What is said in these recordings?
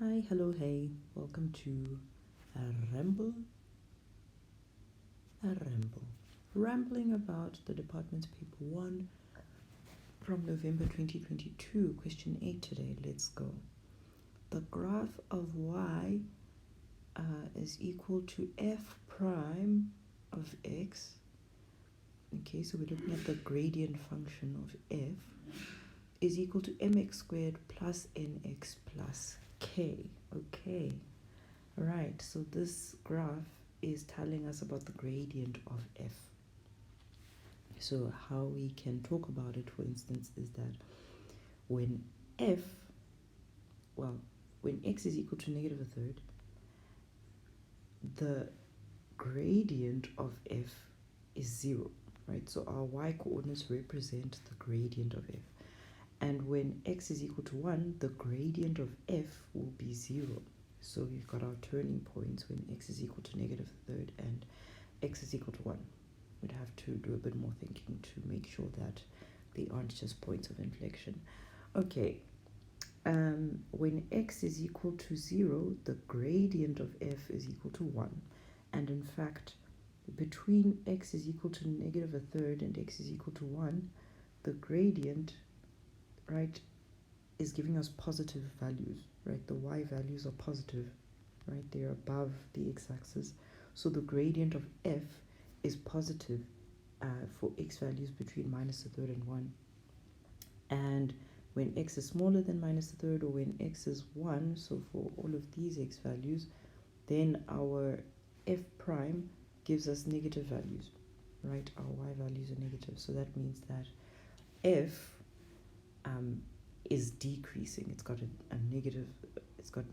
Hi, hello, hey, welcome to a ramble, rambling about the department's paper 1 from November 2022, question 8 today. Let's go. The graph of y is equal to f prime of x. Okay, so we're looking at the gradient function of f is equal to mx squared plus nx plus k. Okay, all right, so this graph is telling us about the gradient of f. So how we can talk about it, for instance, is that when when x is equal to negative a third, the gradient of f is 0, right? So our y coordinates represent the gradient of f. And when x is equal to 1, the gradient of f will be 0. So we've got our turning points when x is equal to negative a third and x is equal to 1. We'd have to do a bit more thinking to make sure that they aren't just points of inflection. Okay, when x is equal to 0, the gradient of f is equal to 1. And in fact, between x is equal to negative a third and x is equal to 1, the gradient, right, is giving us positive values, right? The y values are positive, right? They're above the x-axis. So the gradient of f is positive for x values between minus a third and 1. And when x is smaller than minus a third, or when x is 1, so for all of these x values, then our f prime gives us negative values, right? Our y values are negative. So that means that f is decreasing. It's got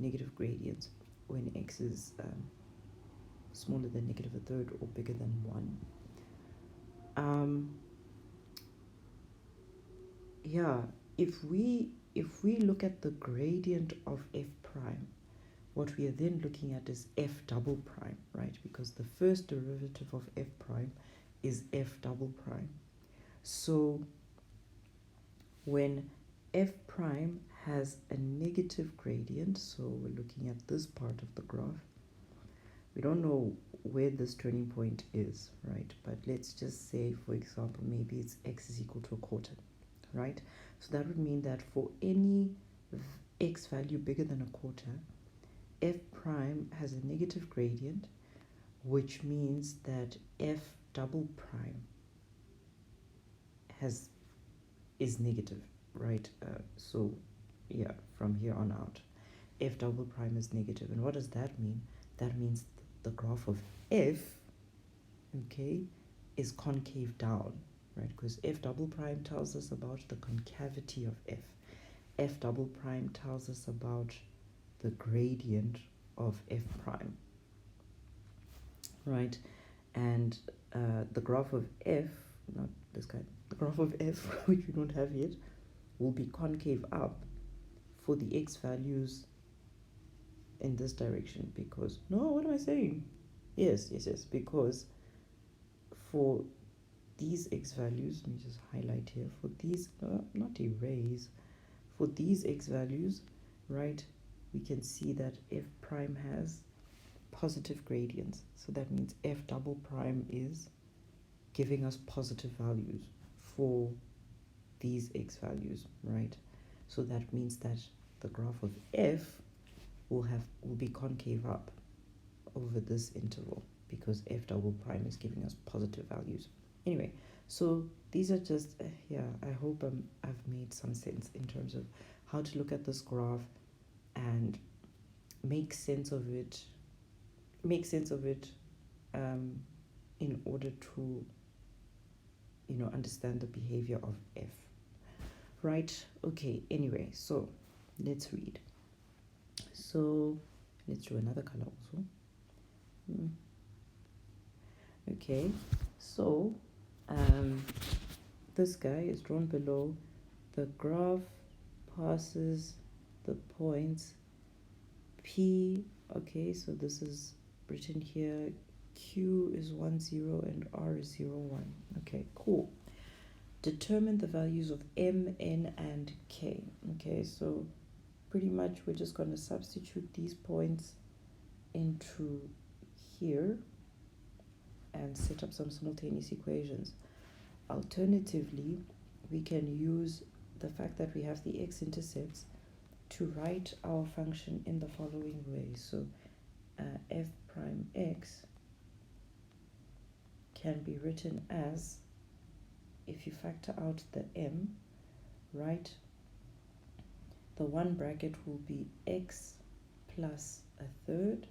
negative gradients when x is smaller than negative a third or bigger than 1. If we look at the gradient of f prime, what we are then looking at is f double prime, right? Because the first derivative of f prime is f double prime. So when f prime has a negative gradient, so we're looking at this part of the graph, we don't know where this turning point is, right? But let's just say, for example, maybe it's x is equal to a quarter, right? So that would mean that for any x value bigger than a quarter, f prime has a negative gradient, which means that f double prime is negative, right? So yeah, from here on out, f double prime is negative. And what does that mean? That means the graph of f, okay, is concave down, right? Because f double prime tells us about the concavity of f. F double prime tells us about the gradient of f prime, right? And the graph of f, not this guy, the graph of f, which we don't have yet, will be concave up for the x values in this direction, because, no, what am I saying? Yes, because for these x values, let me just highlight here, for these, not erase, for these x values, right, we can see that f prime has positive gradients. So that means f double prime is giving us positive values for these x values, right? So that means that the graph of f will be concave up over this interval, because f double prime is giving us positive values. Anyway, so these are just I hope I've made some sense in terms of how to look at this graph and make sense of it in order to understand the behavior of f, right? Okay, anyway, so let's read. So let's do another color also. Okay, so this guy is drawn below. The graph passes the points P. Okay, so this is written here. Q is 1, 0 and R is 0, 1. Okay, cool. Determine the values of M, N, and K. Okay, so pretty much we're just going to substitute these points into here and set up some simultaneous equations. Alternatively, we can use the fact that we have the x-intercepts to write our function in the following way. So f prime x can be written as, if you factor out the m, right, the one bracket will be x plus a third,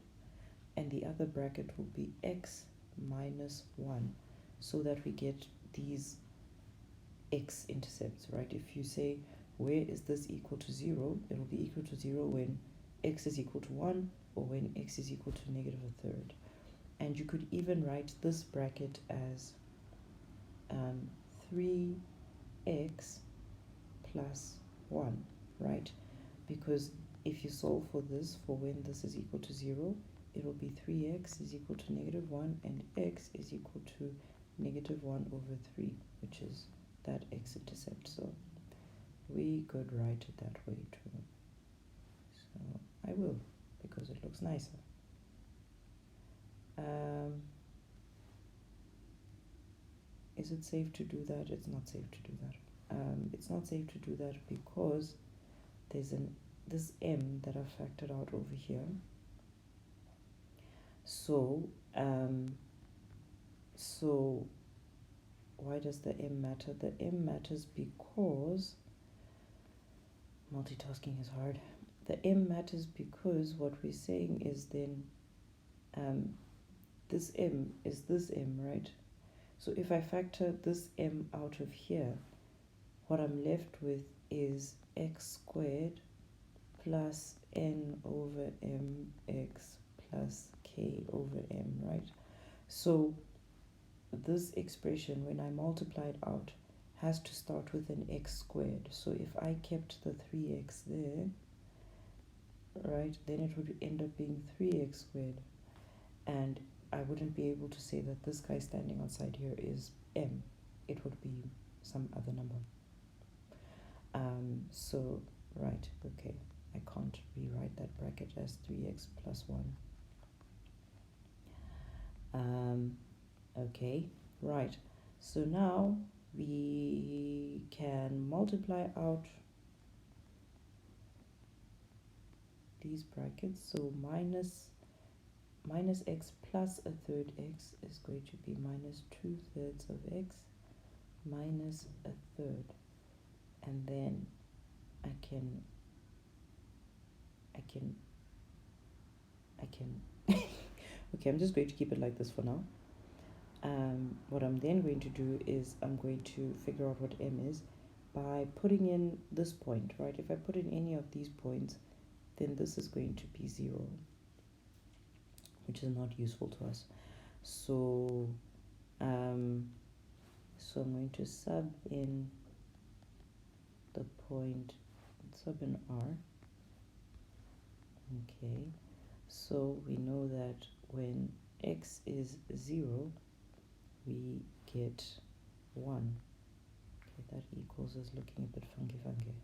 and the other bracket will be x minus 1, so that we get these x-intercepts, right? If you say, where is this equal to 0, it will be equal to 0 when x is equal to 1 or when x is equal to negative a third. And you could even write this bracket as 3x plus 1, right? Because if you solve for this, for when this is equal to 0, it will be 3x is equal to negative 1 and x is equal to negative 1 over 3, which is that x-intercept. So we could write it that way too. So I will, because it looks nicer. Is it safe to do that? It's not safe to do that. It's not safe to do that because there's this m that I've factored out over here. So so why does the m matter? The m matters because multitasking is hard. The m matters because what we're saying is then this m is this m, right? So if I factor this m out of here, what I'm left with is x squared plus n over mx plus k over m, right? So this expression, when I multiply it out, has to start with an x squared. So if I kept the 3x there, right, then it would end up being 3x squared. And I wouldn't be able to say that this guy standing outside here is m. It would be some other number. So, right, okay. I can't rewrite that bracket as 3x plus 1. Okay, right. So now we can multiply out these brackets. So minus x plus a third x is going to be minus 2/3 of x minus a third. And then I can okay, I'm just going to keep it like this for now. What I'm then going to do is I'm going to figure out what m is by putting in this point, right? If I put in any of these points, then this is going to be 0, which is not useful to us. So I'm going to sub in the point, sub in r. Okay, so we know that when x is 0, we get 1. Okay, that equals is looking a bit funky.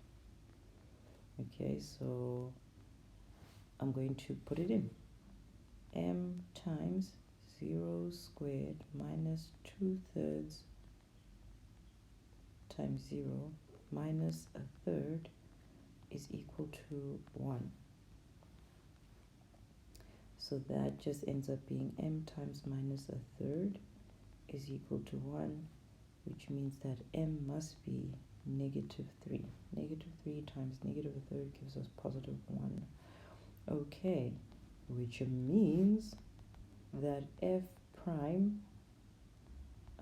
Okay, so I'm going to put it in. M times 0 squared minus 2/3 times 0 minus a third is equal to 1. So that just ends up being m times minus a third is equal to 1, which means that m must be negative 3. Negative 3 times negative a third gives us positive 1. Okay, which means that f prime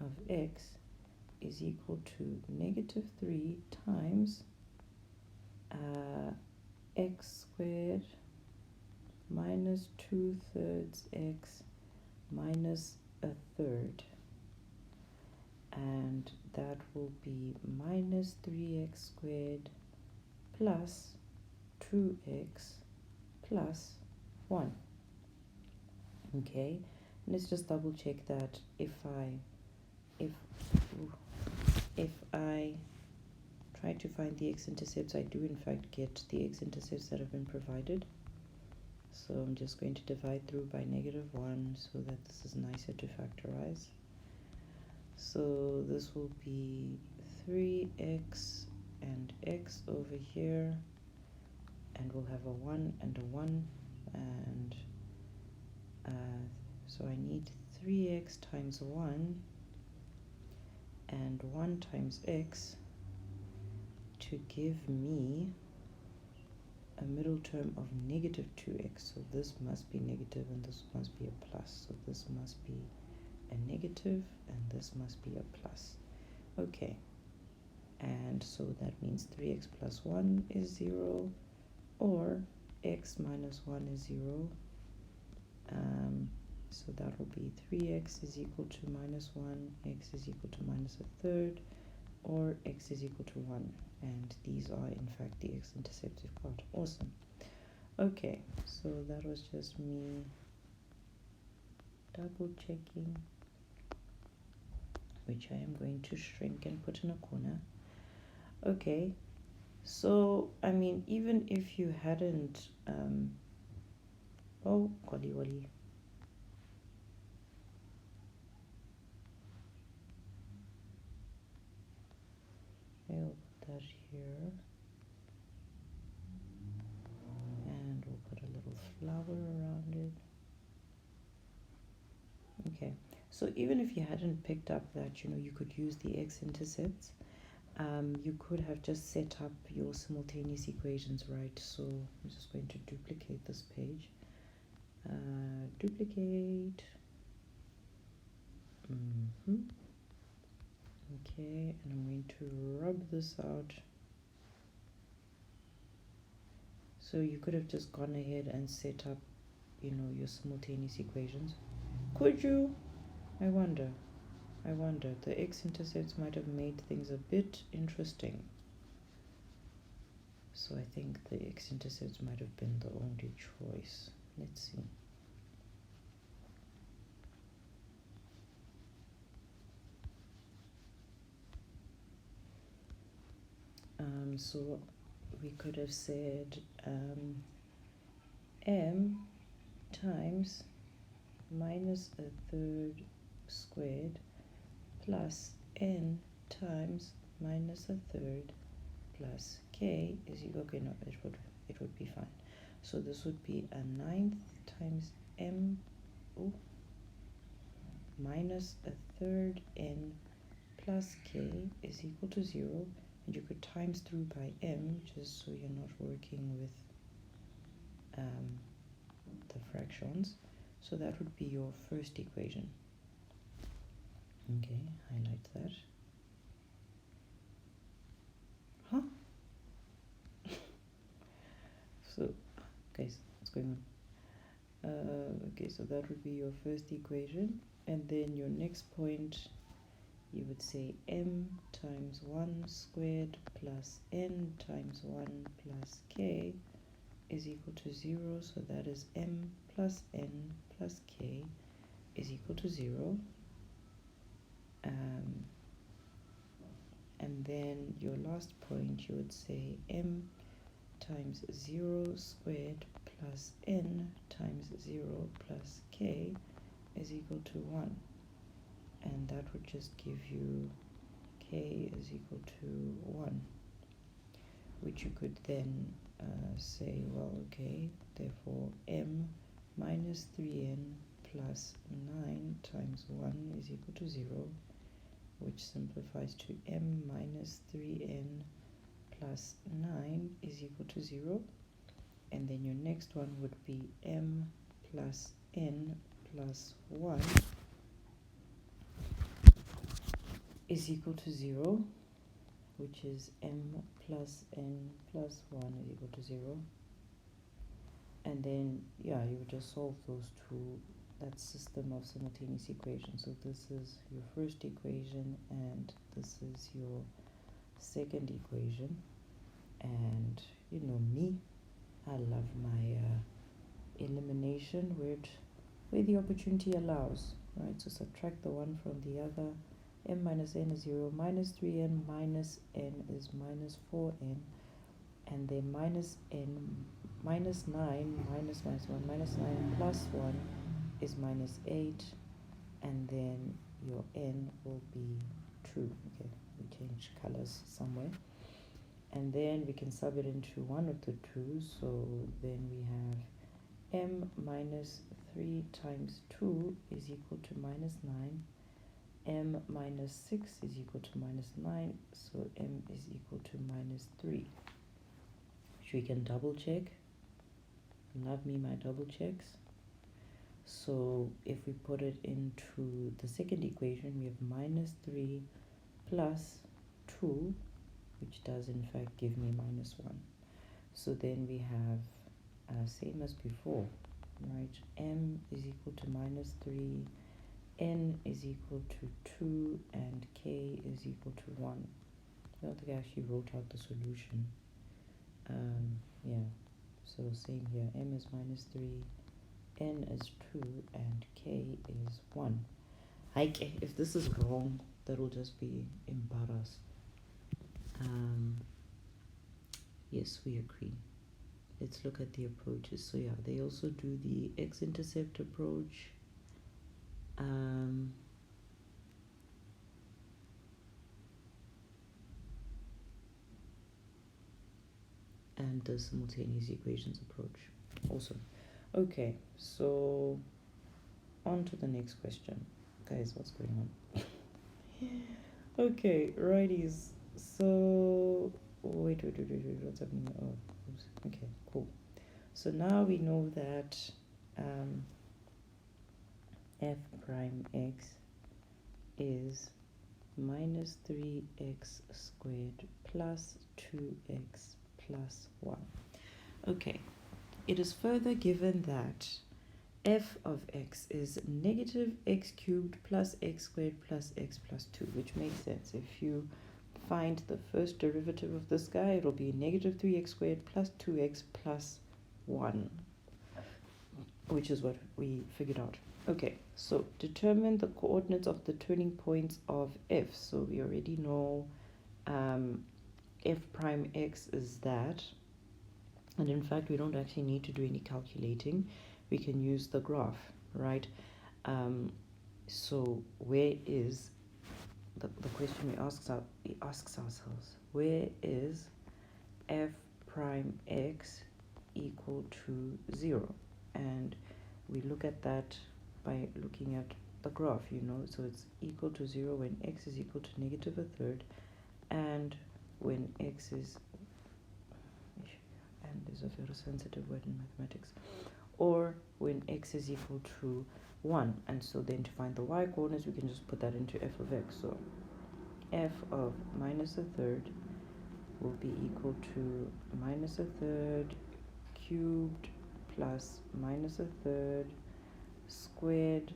of x is equal to negative 3 times x squared minus 2/3 x minus a third, and that will be minus 3x squared plus 2x plus 1. Okay, let's just double check that if I try to find the x-intercepts, I do in fact get the x-intercepts that have been provided. So I'm just going to divide through by -1 so that this is nicer to factorize. So this will be 3x and x over here, and we'll have a 1 and a 1, and so I need 3x times 1 and 1 times x to give me a middle term of -2x. So this must be negative and this must be a plus. So this must be a negative and this must be a plus. Okay, and so that means 3x plus 1 is 0, or x minus 1 is 0. So that will be 3x is equal to -1, x is equal to -1/3, or x is equal to 1. And these are in fact the x-intercepts we've got. Awesome. Okay, so that was just me double checking, which I am going to shrink and put in a corner. Okay, so I mean, even if you hadn't oh, wali. I'll put that here, and we'll put a little flower around it. Okay, so even if you hadn't picked up that, you could use the x-intercepts, you could have just set up your simultaneous equations, right? So I'm just going to duplicate this page. Duplicate. Okay, and I'm going to rub this out. So you could have just gone ahead and set up, your simultaneous equations. Could you? I wonder. The x-intercepts might have made things a bit interesting. So I think the x-intercepts might have been the only choice. Let's see. So we could have said m times -1/3 squared plus n times -1/3 plus k is equal, okay, no, it would be fine. So this would be a 9th times m -1/3 n plus k is equal to 0. And you could times through by m, just so you're not working with the fractions. So that would be your first equation. Okay, highlight that. Huh? So, okay, so what's going on? Okay, so that would be your first equation. And then your next point, you would say m times 1 squared plus n times 1 plus k is equal to 0. So that is m plus n plus k is equal to 0. And then your last point, you would say m times 0 squared plus n times 0 plus k is equal to 1. And that would just give you k is equal to 1, which you could then say, well, okay, therefore m minus 3n plus 9 times 1 is equal to 0, which simplifies to m minus 3n plus 9 is equal to 0. And then your next one would be m plus n plus 1 is equal to 0, which is m plus n plus 1 is equal to 0. And then, yeah, you would just solve those two, that system of simultaneous equations. So this is your first equation and this is your second equation. And you know me, I love my elimination where the opportunity allows, right? So subtract the one from the other, m minus n is 0, minus 3n minus n is minus 4n, and then minus n minus 9 minus 1 minus 9 plus 1 is minus 8, and then your n will be 2. Okay, we change colors somewhere, and then we can sub it into one of the two. So then we have m minus 3 times 2 is equal to minus 9, m minus 6 is equal to minus 9, so m is equal to minus 3, which we can double check. Love me my double checks. So if we put it into the second equation, we have minus 3 plus 2, which does in fact give me minus 1. So then we have same as before, right? M is equal to minus 3, n is equal to 2, and k is equal to 1. I don't think I actually wrote out the solution. Yeah, so same here, m is minus 3, n is 2, and k is 1. If this is wrong, that'll just be embarrassed. Yes, we agree. Let's look at the approaches. So yeah, they also do the x-intercept approach. And the simultaneous equations approach. Awesome. Okay, so on to the next question. Guys, what's going on? Okay, righties. So wait, what's happening? Oh, oops. Okay, cool. So now we know that f prime x is minus 3x squared plus 2x plus 1. Okay, it is further given that f of x is negative x cubed plus x squared plus x plus 2, which makes sense. If you find the first derivative of this guy, it'll be negative 3x squared plus 2x plus 1, which is what we figured out. Okay, so determine the coordinates of the turning points of f. So we already know f prime x is that, and in fact we don't actually need to do any calculating. We can use the graph, right? So where is the question we asks ourselves, where is f prime x equal to 0? And we look at that by looking at the graph, so it's equal to 0 when x is equal to negative a third, and when x is, and there's a very sensitive word in mathematics, or when x is equal to 1. And so then to find the y coordinates, we can just put that into f of x. So f of minus a third will be equal to minus a third cubed plus minus a third squared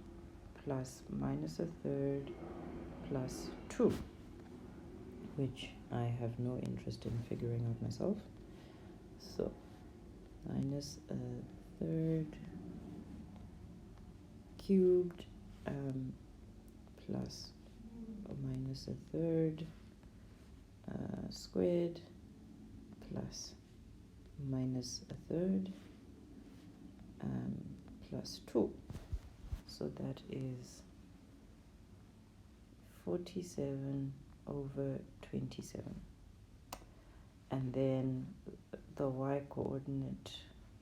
plus minus a third plus 2, which I have no interest in figuring out myself. So minus a third cubed plus minus a third squared plus minus a third plus 2. So that is 47 over 27. And then the y coordinate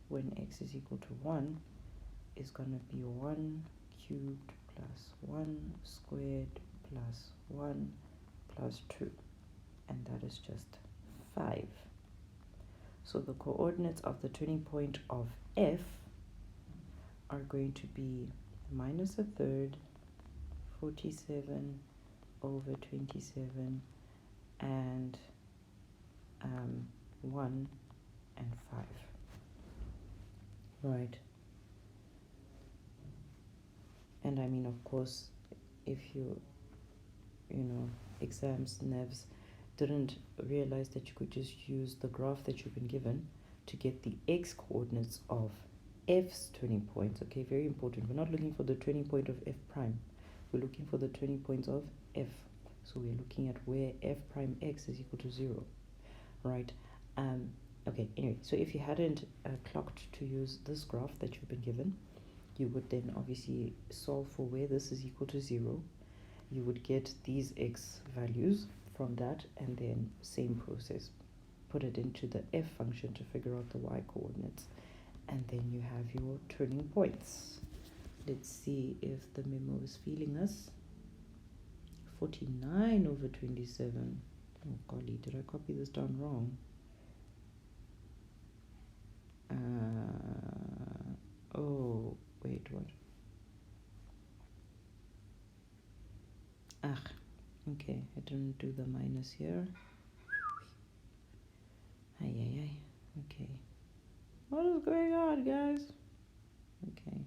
when x is equal to 1 is going to be 1 cubed plus 1 squared plus 1 plus 2. And that is just 5. So the coordinates of the turning point of f are going to be minus a third, 47 over 27, and 1 and 5. Right. And I mean, of course, if exams, nevs, didn't realize that you could just use the graph that you've been given to get the x coordinates of f's turning points. Okay, very important. We're not looking for the turning point of f prime. We're looking for the turning points of f. So we're looking at where f prime x is equal to 0, right? Okay, anyway, so if you hadn't clocked to use this graph that you've been given, you would then obviously solve for where this is equal to 0. You would get these x values from that, and then same process. Put it into the f function to figure out the y coordinates, and then you have your turning points. Let's see if the memo is feeling us. 49 over 27. Oh golly, did I copy this down wrong? Oh, wait, what? Okay, I didn't do the minus here. Okay. What is going on, guys? Okay.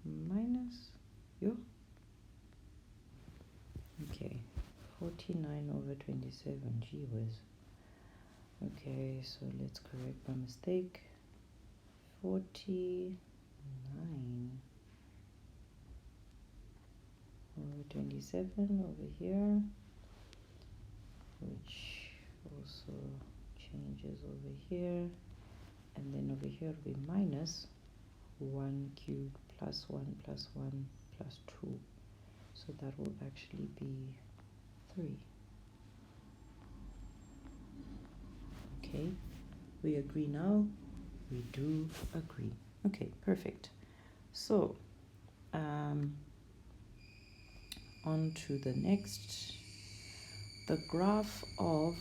Minus, yo. Okay, 49 over 27, gee whiz. Okay, so let's correct my mistake. 49 over 27 over here, which also changes over here, and then over here will be minus 1 cubed plus 1 plus 1 plus 2, so that will actually be 3. Okay, we agree now? We do agree. Okay, perfect. So on to the next, the graph of,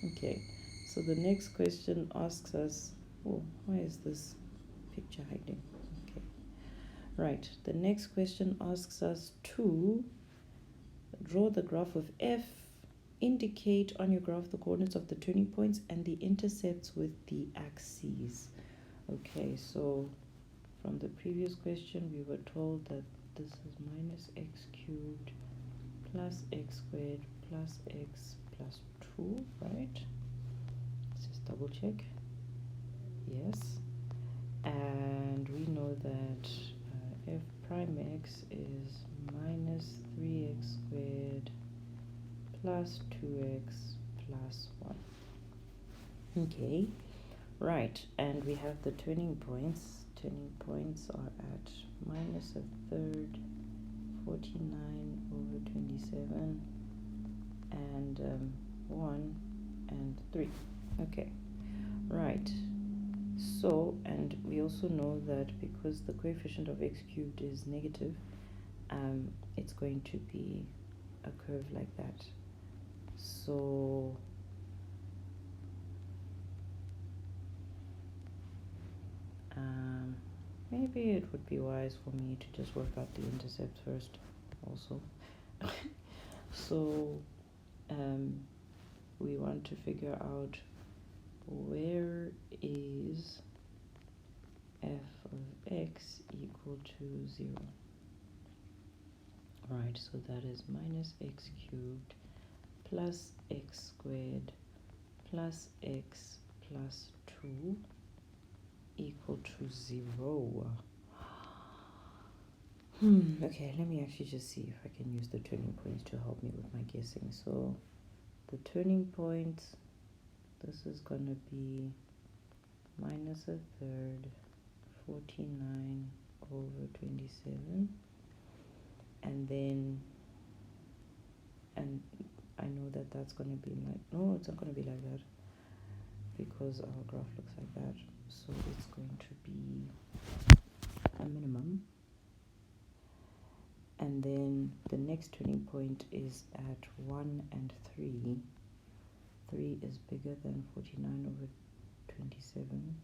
okay, so the next question asks us, why is this picture hiding? Okay, right, the next question asks us to draw the graph of f, indicate on your graph the coordinates of the turning points and the intercepts with the axes. Okay, so from the previous question we were told that this is minus x cubed plus x squared plus x plus 2, right? Let's just double check. Yes. And we know that f prime x is minus 3x squared plus 2x plus 1. Okay, right, and we have the turning points. Turning points are at minus a third, 49 over 27, and 1 and 3. Okay, right. So, and we also know that because the coefficient of x cubed is negative, it's going to be a curve like that. So maybe it would be wise for me to just work out the intercept first also. So we want to figure out where is f of x equal to 0. Right, so that is minus x cubed plus x squared plus x plus 2 equal to 0. Okay, let me actually just see if I can use the turning points to help me with my guessing. So the turning points, this is going to be minus a third, 49 over 27, and then, and I know that that's going to be like, no, it's not going to be like that because our graph looks like that. So it's going to be a minimum. And then the next turning point is at 1 and 3. 3 is bigger than 49 over 27.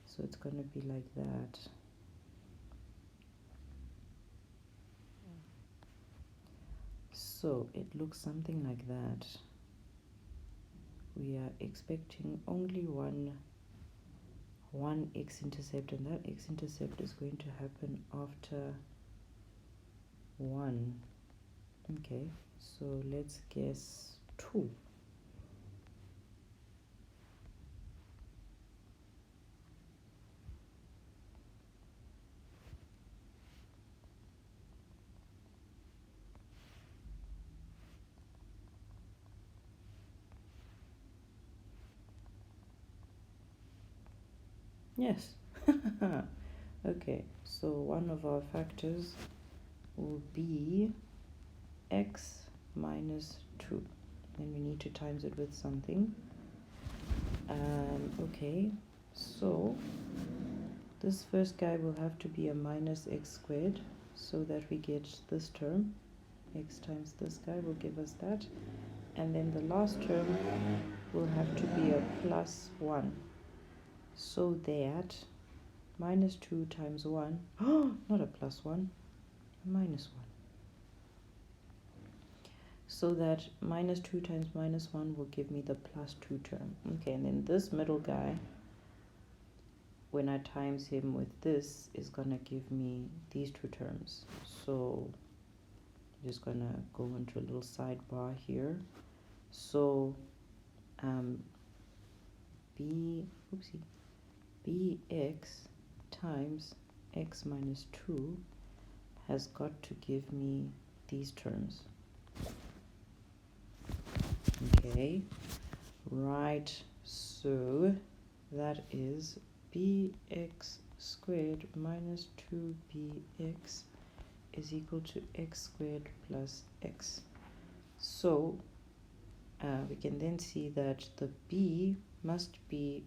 So it's going to be like that. So it looks something like that. We are expecting only one x-intercept, and that x-intercept is going to happen after 1. Okay, so let's guess 2. Yes. Okay, so one of our factors will be x minus 2. Then we need to times it with something. Okay, so this first guy will have to be a minus x squared, so that we get this term. X times this guy will give us that. And then the last term will have to be a plus 1, so that minus 2 times 1, not a plus 1, a minus 1. So that minus 2 times minus 1 will give me the plus 2 term. Okay, and then this middle guy, when I times him with this, is gonna give me these two terms. So I'm just gonna go into a little sidebar here. So bx times x minus 2 has got to give me these terms. Okay, right, so that is bx squared minus 2bx is equal to x squared plus x. So we can then see that the b must be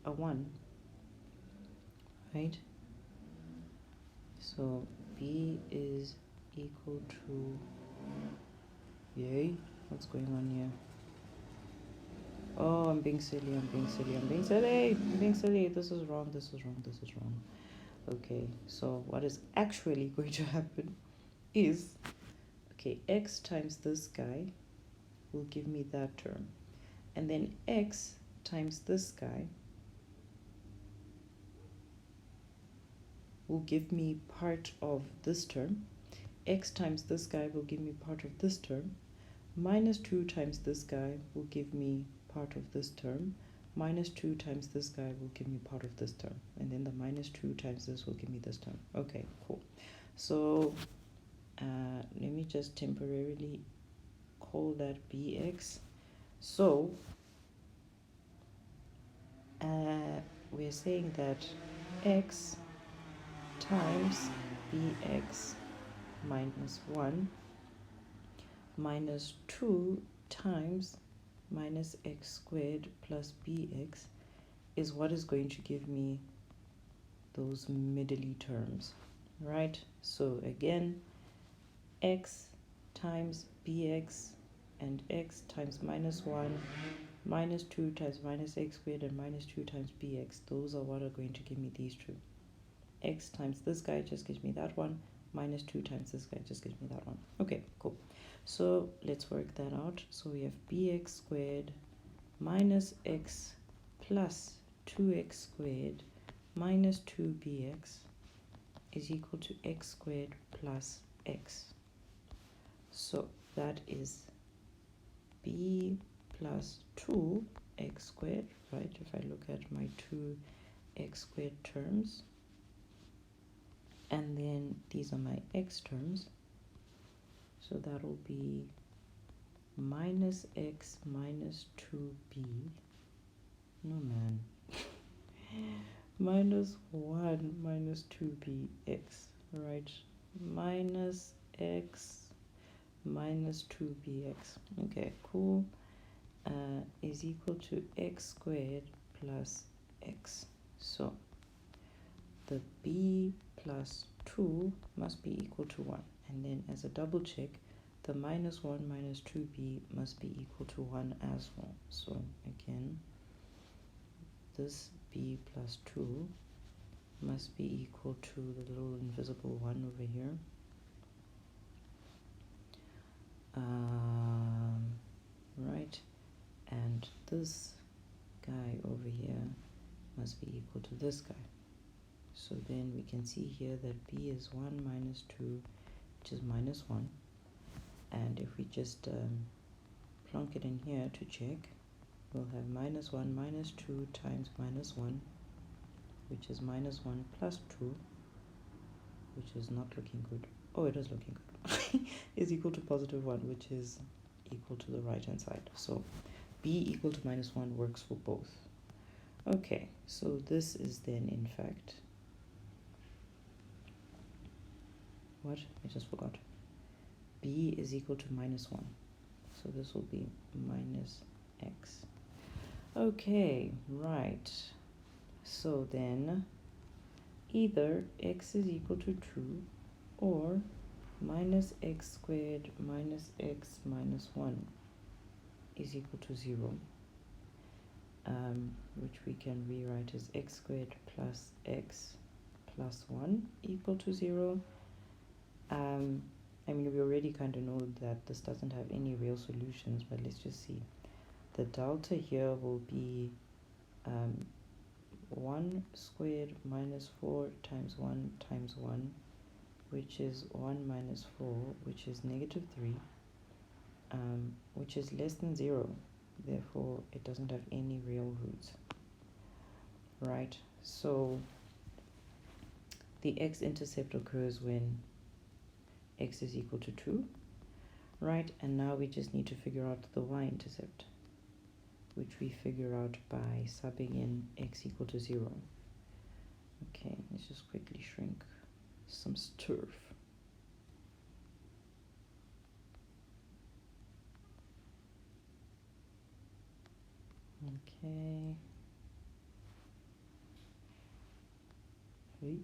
a 1, right? So b is equal to, yay, what's going on here? Oh, I'm being silly. This is wrong. Okay, so what is actually going to happen is, okay, x times this guy will give me that term. And then x times this guy will give me part of this term. X times this guy will give me part of this term. Minus 2 times this guy will give me part of this term. Minus 2 times this guy will give me part of this term. And then the minus 2 times this will give me this term. Okay, cool. So let me just temporarily call that bx. So we're saying that x times bx minus 1 minus 2 times minus x squared plus bx is what is going to give me those middly terms, right? So again, x times bx and x times minus 1 minus 2 times minus x squared and minus 2 times bx, those are what are going to give me these two. X times this guy just gives me that one, minus 2 times this guy just gives me that one. Okay, cool. So let's work that out. So we have bx squared minus x plus 2x squared minus 2bx is equal to x squared plus x. So that is b plus 2x squared, right? If I look at my 2x squared terms, and then these are my x terms, so that will be minus x minus 2b, no man, minus 1 minus 2bx, right? Minus x minus 2bx, okay, cool, is equal to x squared plus x. So the b plus 2 must be equal to 1. And then as a double check, the minus 1 minus 2b must be equal to 1 as well. So again, this b plus 2 must be equal to the little invisible 1 over here. Right, and this guy over here must be equal to this guy. So then we can see here that b is 1 minus 2, which is minus 1. And if we just plonk it in here to check, we'll have minus 1 minus 2 times minus 1, which is minus 1 plus 2, which is not looking good. Oh, it is looking good. Is equal to positive 1, which is equal to the right hand side. So b equal to minus 1 works for both. Okay, so this is then in fact, what? I just forgot. B is equal to minus 1. So this will be minus x. Okay, right. So then either x is equal to 2 or minus x squared minus x minus 1 is equal to 0, which we can rewrite as x squared plus x plus 1 equal to 0. I mean, we already kind of know that this doesn't have any real solutions, but let's just see. The delta here will be 1 squared minus 4 times 1 times 1, which is 1 minus 4, which is negative 3, which is less than 0. Therefore, it doesn't have any real roots. Right? So the x-intercept occurs when x is equal to 2. Right? And now we just need to figure out the y-intercept, which we figure out by subbing in x equal to 0. Okay, let's just quickly shrink some stuff. Okay. Hey.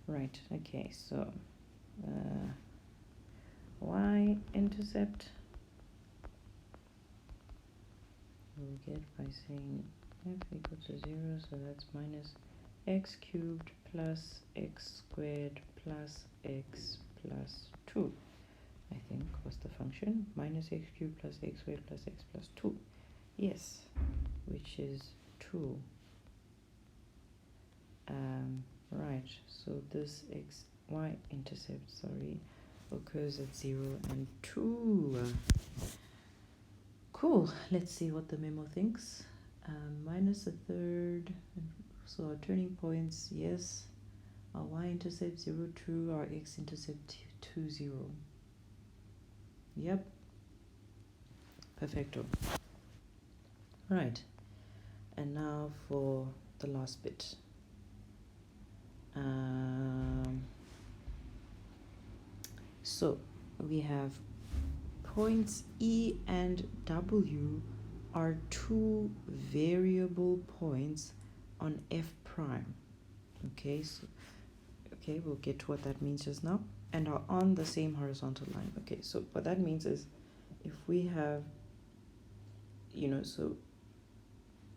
Right, okay, so y-intercept we'll get by saying f equal to 0, so that's minus x cubed plus x squared plus x plus 2, I think was the function, minus x cubed plus x squared plus x plus 2, yes, which is 2. Right, so this y-intercept, occurs at 0 and 2. Cool, let's see what the memo thinks. Minus a third, so our turning points, yes. Our y-intercept 0, 2, our x-intercept 2, 0. Yep. Perfecto. Right, and now for the last bit. So we have points E and W are two variable points on f prime. Okay, so we'll get to what that means just now, and are on the same horizontal line. Okay, so what that means is if we have, so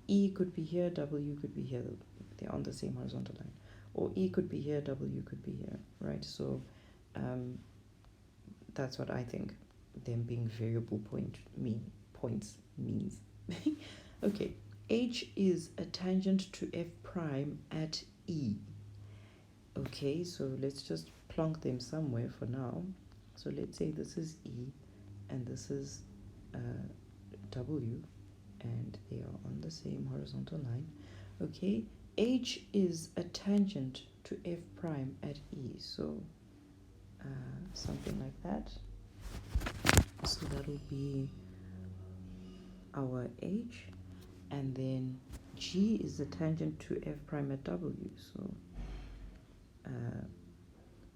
E could be here, W could be here, they're on the same horizontal line, or E could be here, W could be here, right? So that's what I think them being variable points means. Okay, H is a tangent to f prime at E. Okay, so let's just plonk them somewhere for now. So let's say this is E and this is W, and they are on the same horizontal line. Okay, H is a tangent to f prime at E, so something like that. So that will be our H, and then G is the tangent to f prime at W, so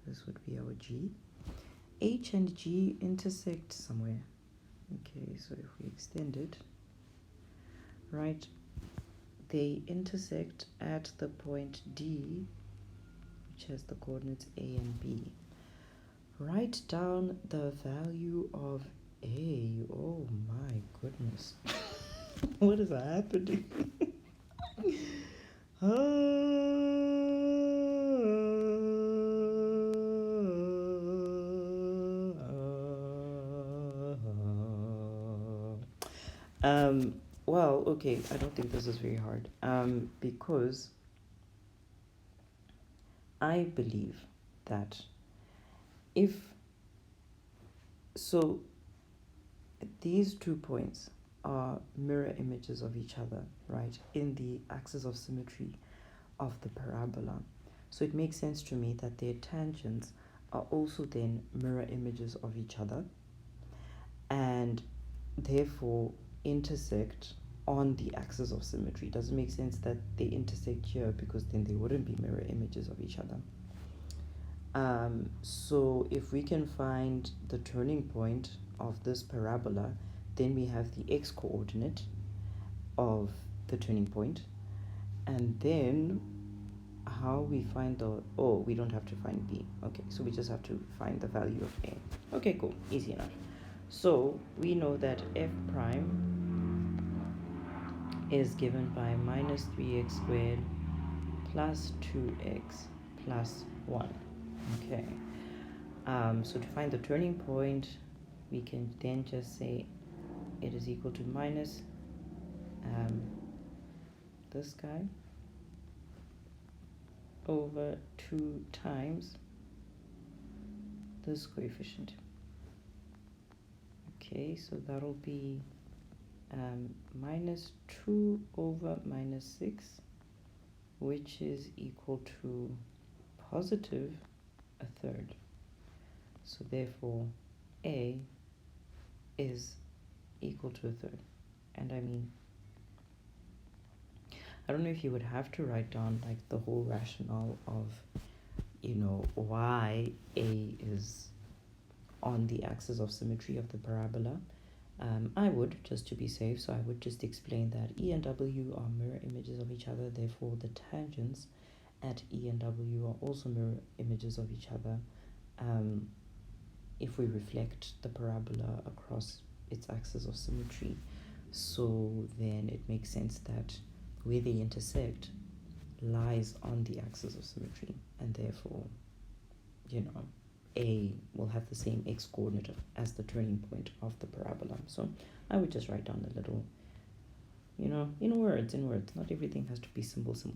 this would be our G. H and G intersect somewhere. Okay, so if we extend it, right, they intersect at the point D, which has the coordinates A and B. Write down the value of A. Oh my goodness. What is happening? Well, okay, I don't think this is very hard, because I believe that these 2 points are mirror images of each other, right, in the axis of symmetry of the parabola. So it makes sense to me that their tangents are also then mirror images of each other and therefore intersect on the axis of symmetry. It doesn't make sense that they intersect here because then they wouldn't be mirror images of each other. So if we can find the turning point of this parabola, then we have the x coordinate of the turning point, and then how we find the, oh, we don't have to find b. Okay, so we just have to find the value of a. Okay, cool, easy enough. So we know that f prime is given by minus 3x squared plus 2x plus 1. Okay, so to find the turning point, we can then just say it is equal to minus this guy over 2 times this coefficient. Okay, so that'll be minus 2 over minus 6, which is equal to positive a third. So therefore a is equal to a third. And I mean, I don't know if you would have to write down like the whole rationale of, you know, why a is on the axis of symmetry of the parabola. I would, just to be safe, so I would just explain that E and W are mirror images of each other, therefore the tangents at E and W are also mirror images of each other if we reflect the parabola across its axis of symmetry. So then it makes sense that where they intersect lies on the axis of symmetry, and therefore, you know, a will have the same x coordinate as the turning point of the parabola. So I would just write down a little, you know, in words. Not everything has to be symbols.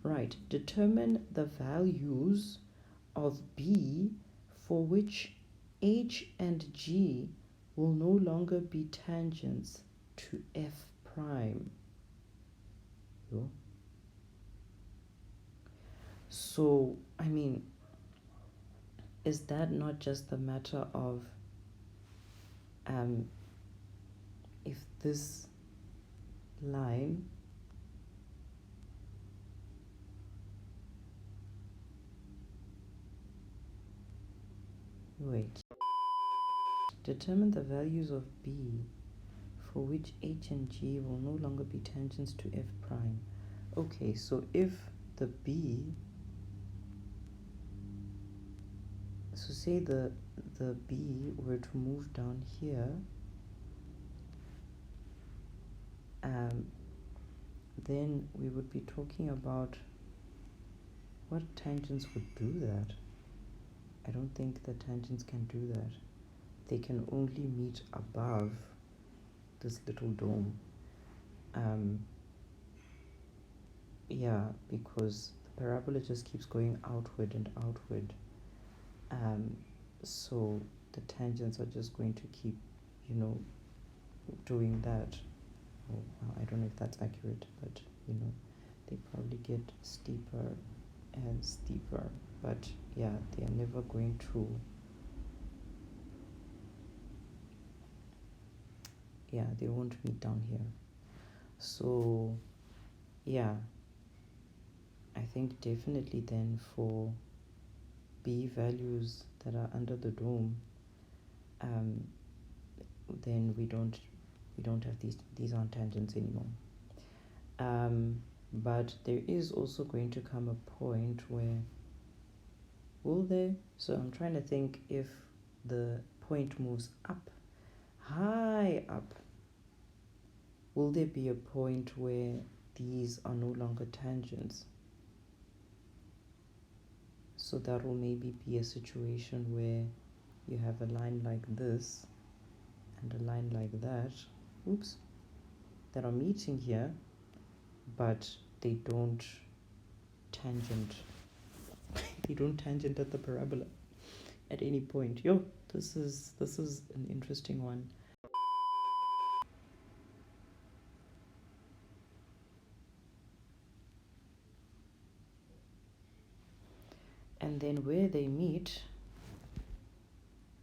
Right, determine the values of b for which h and g will no longer be tangents to f prime. So, I mean, is that not just the matter of if this line determine the values of b for which h and g will no longer be tangents to f prime. Okay, so if the b, so say the b were to move down here, then we would be talking about what tangents would do that. I don't think the tangents can do that. They can only meet above this little dome. Yeah, because the parabola just keeps going outward and outward. So the tangents are just going to keep, you know, doing that. Oh, I don't know if that's accurate, but you know, they probably get steeper and steeper. But yeah, they are never going to. Yeah, they won't meet down here. So yeah, I think definitely then for b values that are under the dome, then we don't have these aren't tangents anymore. But there is also going to come a point where, will there? So I'm trying to think, if the point moves up, high up, will there be a point where these are no longer tangents? So that will maybe be a situation where you have a line like this and a line like that, that are meeting here, but they don't tangent. They don't tangent at the parabola at any point. This is an interesting one. And And then where they meet,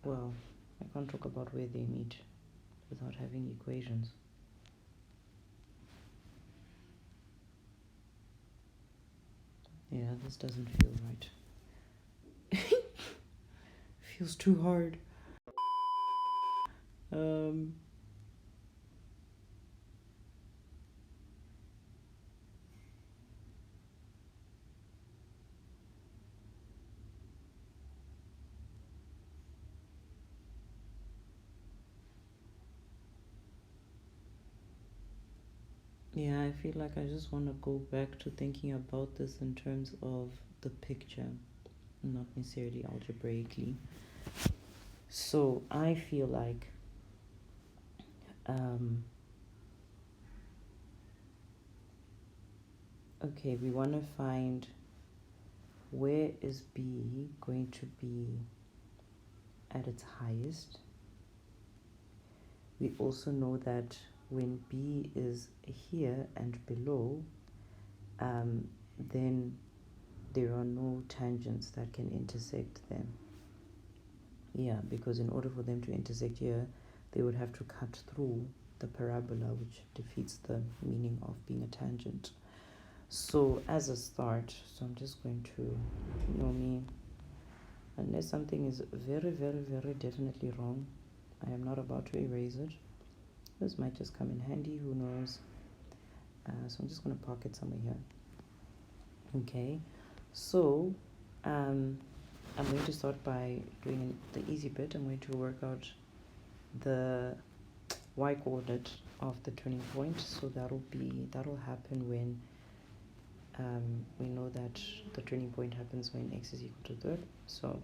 well, I can't talk about where they meet without having equations. Yeah, this doesn't feel right. Feels too hard. Yeah, I feel like I just want to go back to thinking about this in terms of the picture, not necessarily algebraically. So I feel like okay, we want to find where is B going to be at its highest. We also know that when B is here and below, then there are no tangents that can intersect them. Yeah, because in order for them to intersect here, they would have to cut through the parabola, which defeats the meaning of being a tangent. So as a start, so I'm just going to, you know me, unless something is very, very, very definitely wrong, I am not about to erase it. This might just come in handy, who knows. So I'm just going to park it somewhere here. Okay, so I'm going to start by doing the easy bit. I'm going to work out the y-coordinate of the turning point. So that'll happen when we know that the turning point happens when x is equal to third. So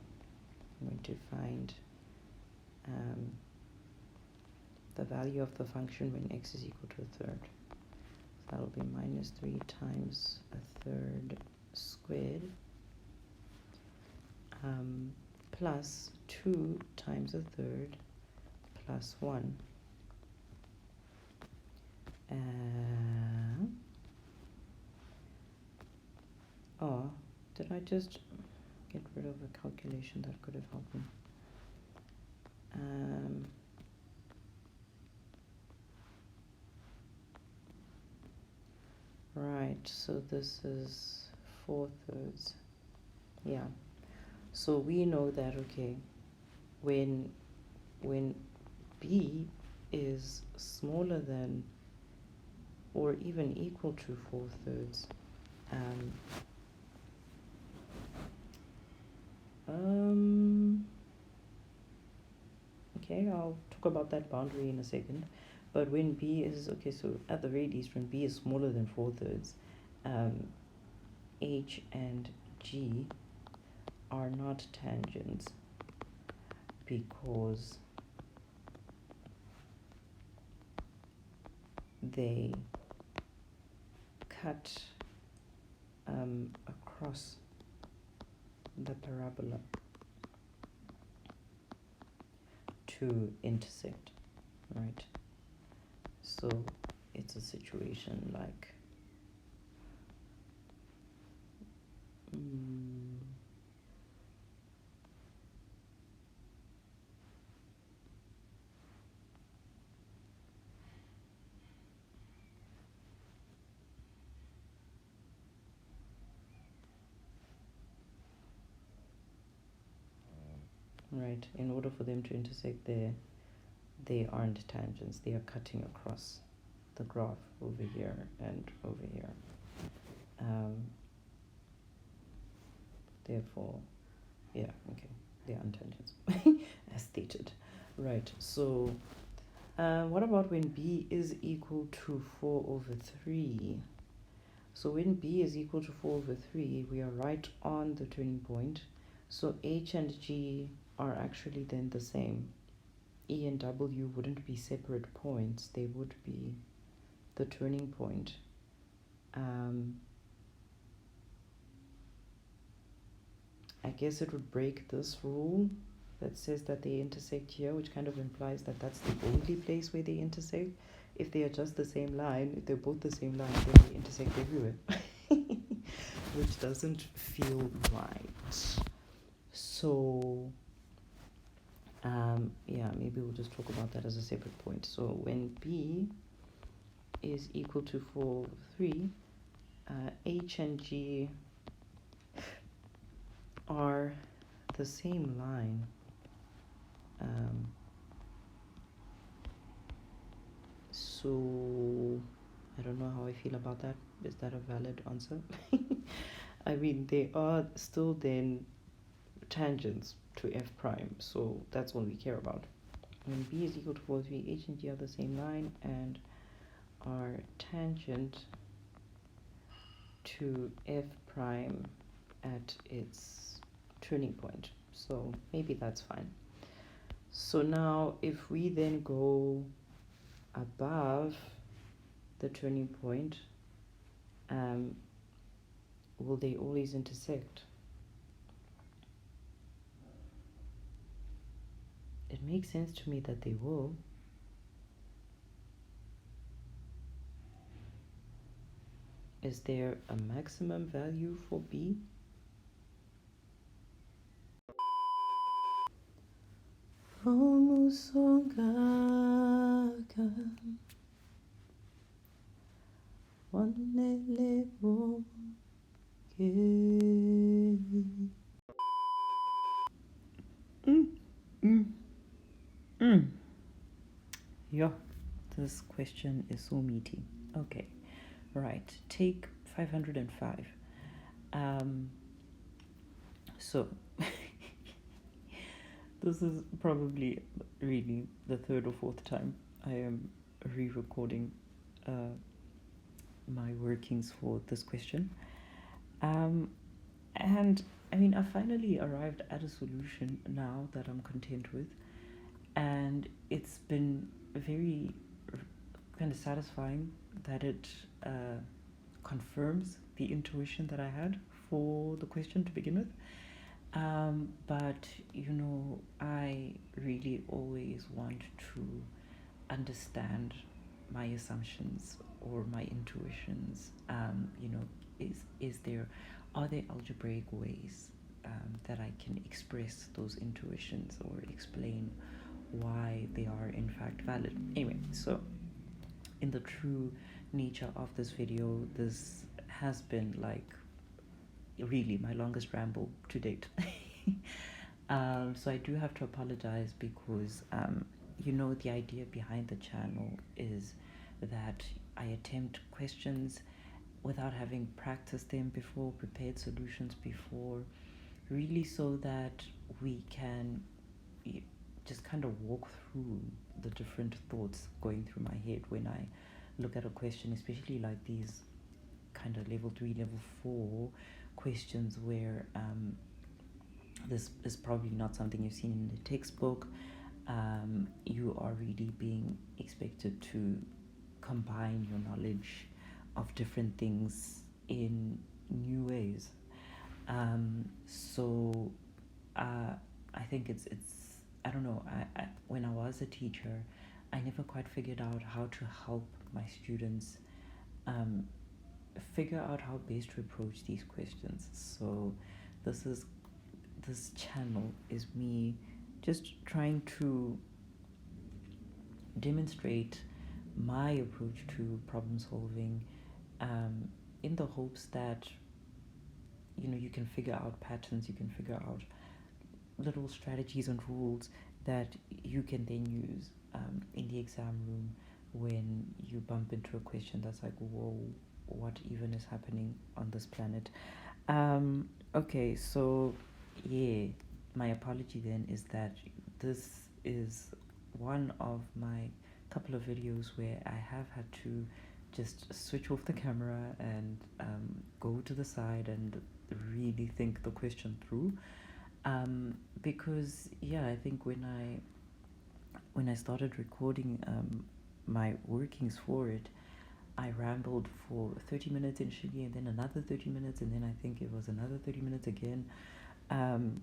I'm going to find the value of the function when x is equal to a third. So that'll be minus 3 times a third squared plus 2 times a third plus 1. Oh, did I just get rid of a calculation that could have helped me? Right, so this is 4/3. Yeah, so we know that, okay, when B is smaller than or even equal to 4/3, okay, I'll talk about that boundary in a second. But when B is, okay, so at the very least, when B is smaller than 4/3, H and G are not tangents because they cut across the parabola to intersect, right? So it's a situation like right, in order for them to intersect there, they aren't tangents, they are cutting across the graph over here and over here. Therefore, yeah, okay, they are tangents as stated. Right, so what about when B is equal to 4/3? So when B is equal to 4/3, we are right on the turning point. So H and G are actually then the same. E and W wouldn't be separate points, they would be the turning point. I guess it would break this rule that says that they intersect here, which kind of implies that that's the only place where they intersect. If they are just the same line, if they're both the same line, then they intersect everywhere, which doesn't feel right. So yeah, maybe we'll just talk about that as a separate point. So when B is equal to 4, 3, H and G are the same line. So I don't know how I feel about that. Is that a valid answer? I mean, they are still then tangents to f prime, so that's what we care about. When B is equal to 4, 3, H and G are the same line and are tangent to f prime at its turning point. So maybe that's fine. So now if we then go above the turning point, will they always intersect? It makes sense to me that they will. Is there a maximum value for B? Vamos songaga wanele boke. Yeah, this question is so meaty. Okay, right. Take 505. So this is probably really the third or fourth time I am re-recording my workings for this question. And I mean, I finally arrived at a solution now that I'm content with, and it's been very kind of satisfying that it confirms the intuition that I had for the question to begin with. But you know, I really always want to understand my assumptions or my intuitions. You know, are there algebraic ways that I can express those intuitions or explain why they are in fact valid? Anyway, so in the true nature of this video, this has been like really my longest ramble to date. So I do have to apologize because you know, the idea behind the channel is that I attempt questions without having practiced them before, prepared solutions before, really so that we can just kind of walk through the different thoughts going through my head when I look at a question, especially like these kind of level 3, level 4 questions where this is probably not something you've seen in the textbook. You are really being expected to combine your knowledge of different things in new ways. So I think it's I don't know, I when I was a teacher, I never quite figured out how to help my students figure out how best to approach these questions. So this channel is me just trying to demonstrate my approach to problem solving, in the hopes that, you know, you can figure out patterns, you can figure out little strategies and rules that you can then use in the exam room when you bump into a question that's like, whoa, what even is happening on this planet? Okay, so yeah, my apology then is that this is one of my couple of videos where I have had to just switch off the camera and go to the side and really think the question through, because yeah, I think when I started recording my workings for it, I rambled for 30 minutes initially, and then another 30 minutes, and then I think it was another 30 minutes again, and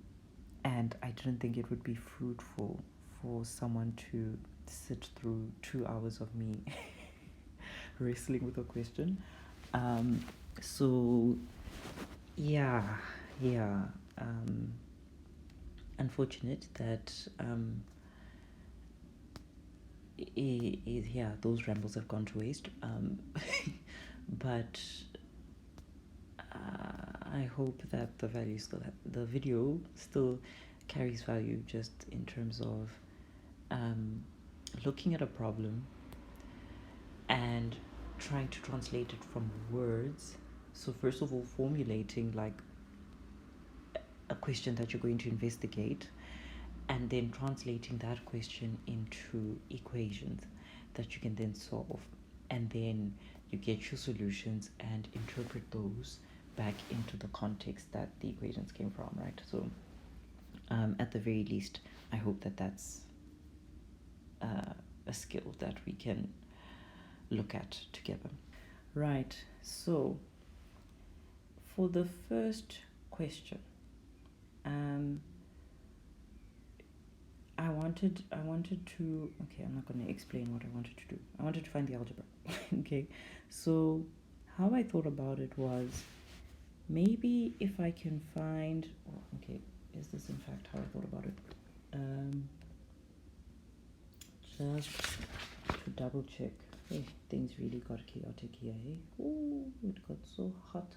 I didn't think it would be fruitful for someone to sit through 2 hours of me wrestling with a question. So yeah, unfortunate that yeah, those rambles have gone to waste. But I hope that the value still the video still carries value, just in terms of looking at a problem and trying to translate it from words. So first of all, formulating like a question that you're going to investigate, and then translating that question into equations that you can then solve, and then you get your solutions and interpret those back into the context that the equations came from, right? So at the very least, I hope that that's a skill that we can look at together. Right, so for the first question, I wanted to, okay, I'm not going to explain what I wanted to do. I wanted to find the algebra. Okay, so how I thought about it was, maybe if I can find, oh, okay, is this in fact how I thought about it? Just to double check. Hey, things really got chaotic here, eh? Oh, it got so hot.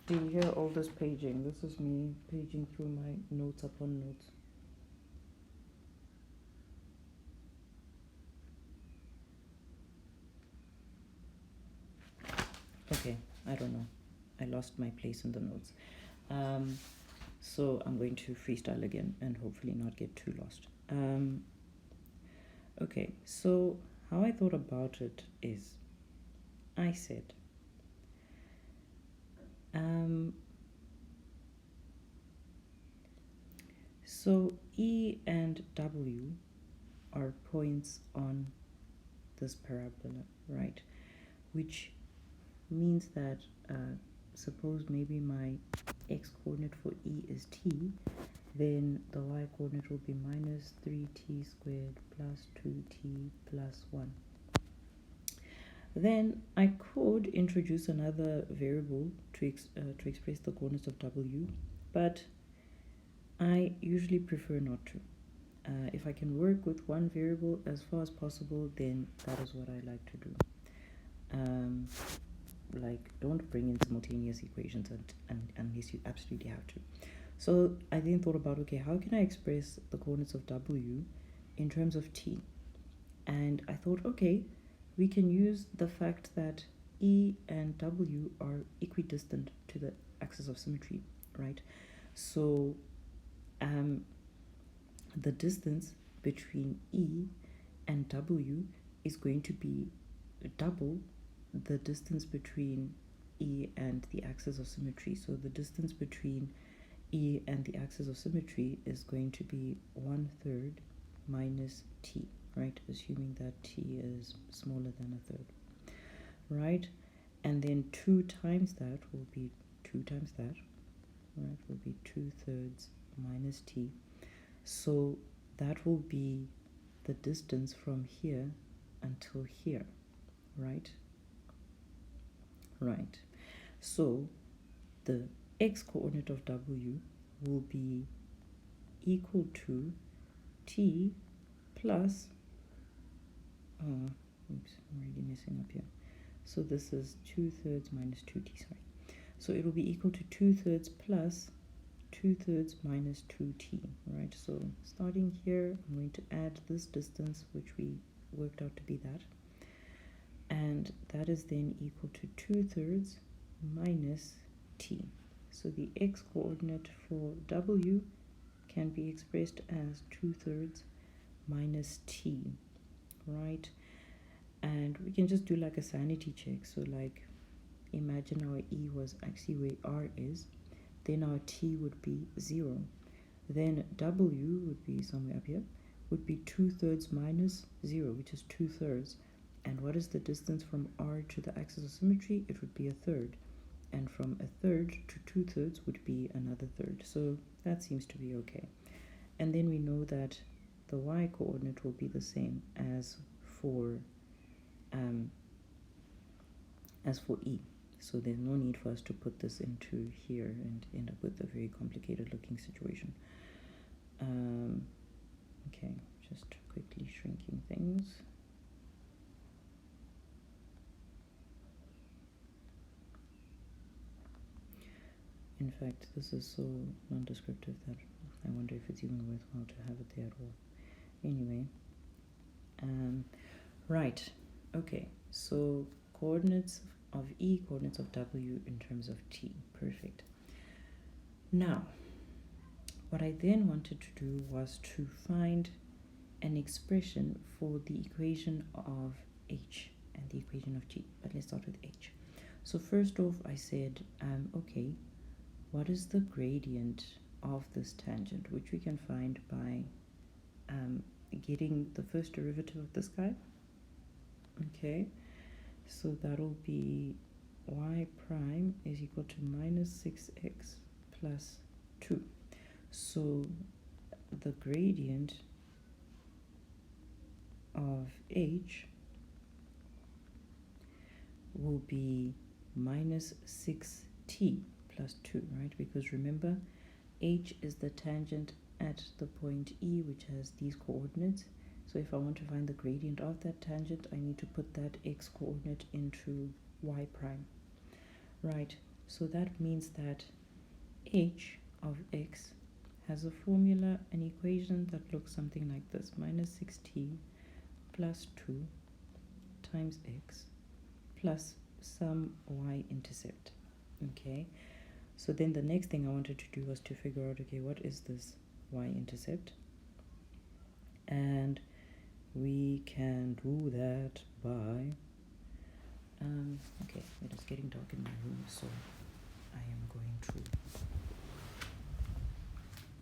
Do you hear all this paging? This is me paging through my notes upon notes. Okay, I don't know. I lost my place in the notes. So I'm going to freestyle again and hopefully not get too lost. Okay, so how I thought about it is, I said, so E and W are points on this parabola, right? Which means that suppose maybe my x coordinate for E is t, then the y coordinate will be minus 3t squared plus 2t plus 1. Then I could introduce another variable to express the coordinates of W, but I usually prefer not to. If I can work with one variable as far as possible, then that is what I like to do. Like, don't bring in simultaneous equations unless you absolutely have to. So I then thought about, okay, how can I express the coordinates of W in terms of t? And I thought, okay, we can use the fact that E and W are equidistant to the axis of symmetry, right? So the distance between E and W is going to be double the distance between E and the axis of symmetry. So the distance between E and the axis of symmetry is going to be 1/3 minus t, right? Assuming that t is smaller than 1/3, right? And then 2 times that will be 2 times that, right? Will be 2/3 minus t. So that will be the distance from here until here, right? Right. So the x coordinate of W will be equal to t plus, oops, I'm really messing up here. So this is 2/3 minus 2t, sorry. So it will be equal to 2/3 plus 2/3 minus 2t, right? So starting here, I'm going to add this distance, which we worked out to be that. And that is then equal to 2/3 minus t. So the x coordinate for W can be expressed as 2/3 minus t, right? And we can just do like a sanity check. So like, imagine our E was actually where R is, then our t would be 0. Then W would be somewhere up here, would be 2/3 minus 0, which is 2/3. And what is the distance from R to the axis of symmetry? It would be 1/3. and from a third to 2/3 would be another third. So that seems to be okay. And then we know that the y coordinate will be the same as for E. So there's no need for us to put this into here and end up with a very complicated looking situation. Okay, just quickly shrinking things. In fact, this is so non-descriptive that I wonder if it's even worthwhile to have it there at all. Anyway, right, okay, so coordinates of E, coordinates of W in terms of T. Perfect. Now, what I then wanted to do was to find an expression for the equation of H and the equation of T. But let's start with H. So first off, I said, okay, what is the gradient of this tangent, which we can find by getting the first derivative of this guy. Okay, so that'll be y prime is equal to minus 6x plus 2. So the gradient of H will be minus 6t plus 2, right? Because remember, H is the tangent at the point E, which has these coordinates. So if I want to find the gradient of that tangent, I need to put that x coordinate into y prime. Right, so that means that H of x has a formula, an equation that looks something like this: minus 6t plus 2 times x plus some y-intercept. Okay, so then the next thing I wanted to do was to figure out, okay, what is this y-intercept? And we can do that by, okay, it is getting dark in my room, so I am going to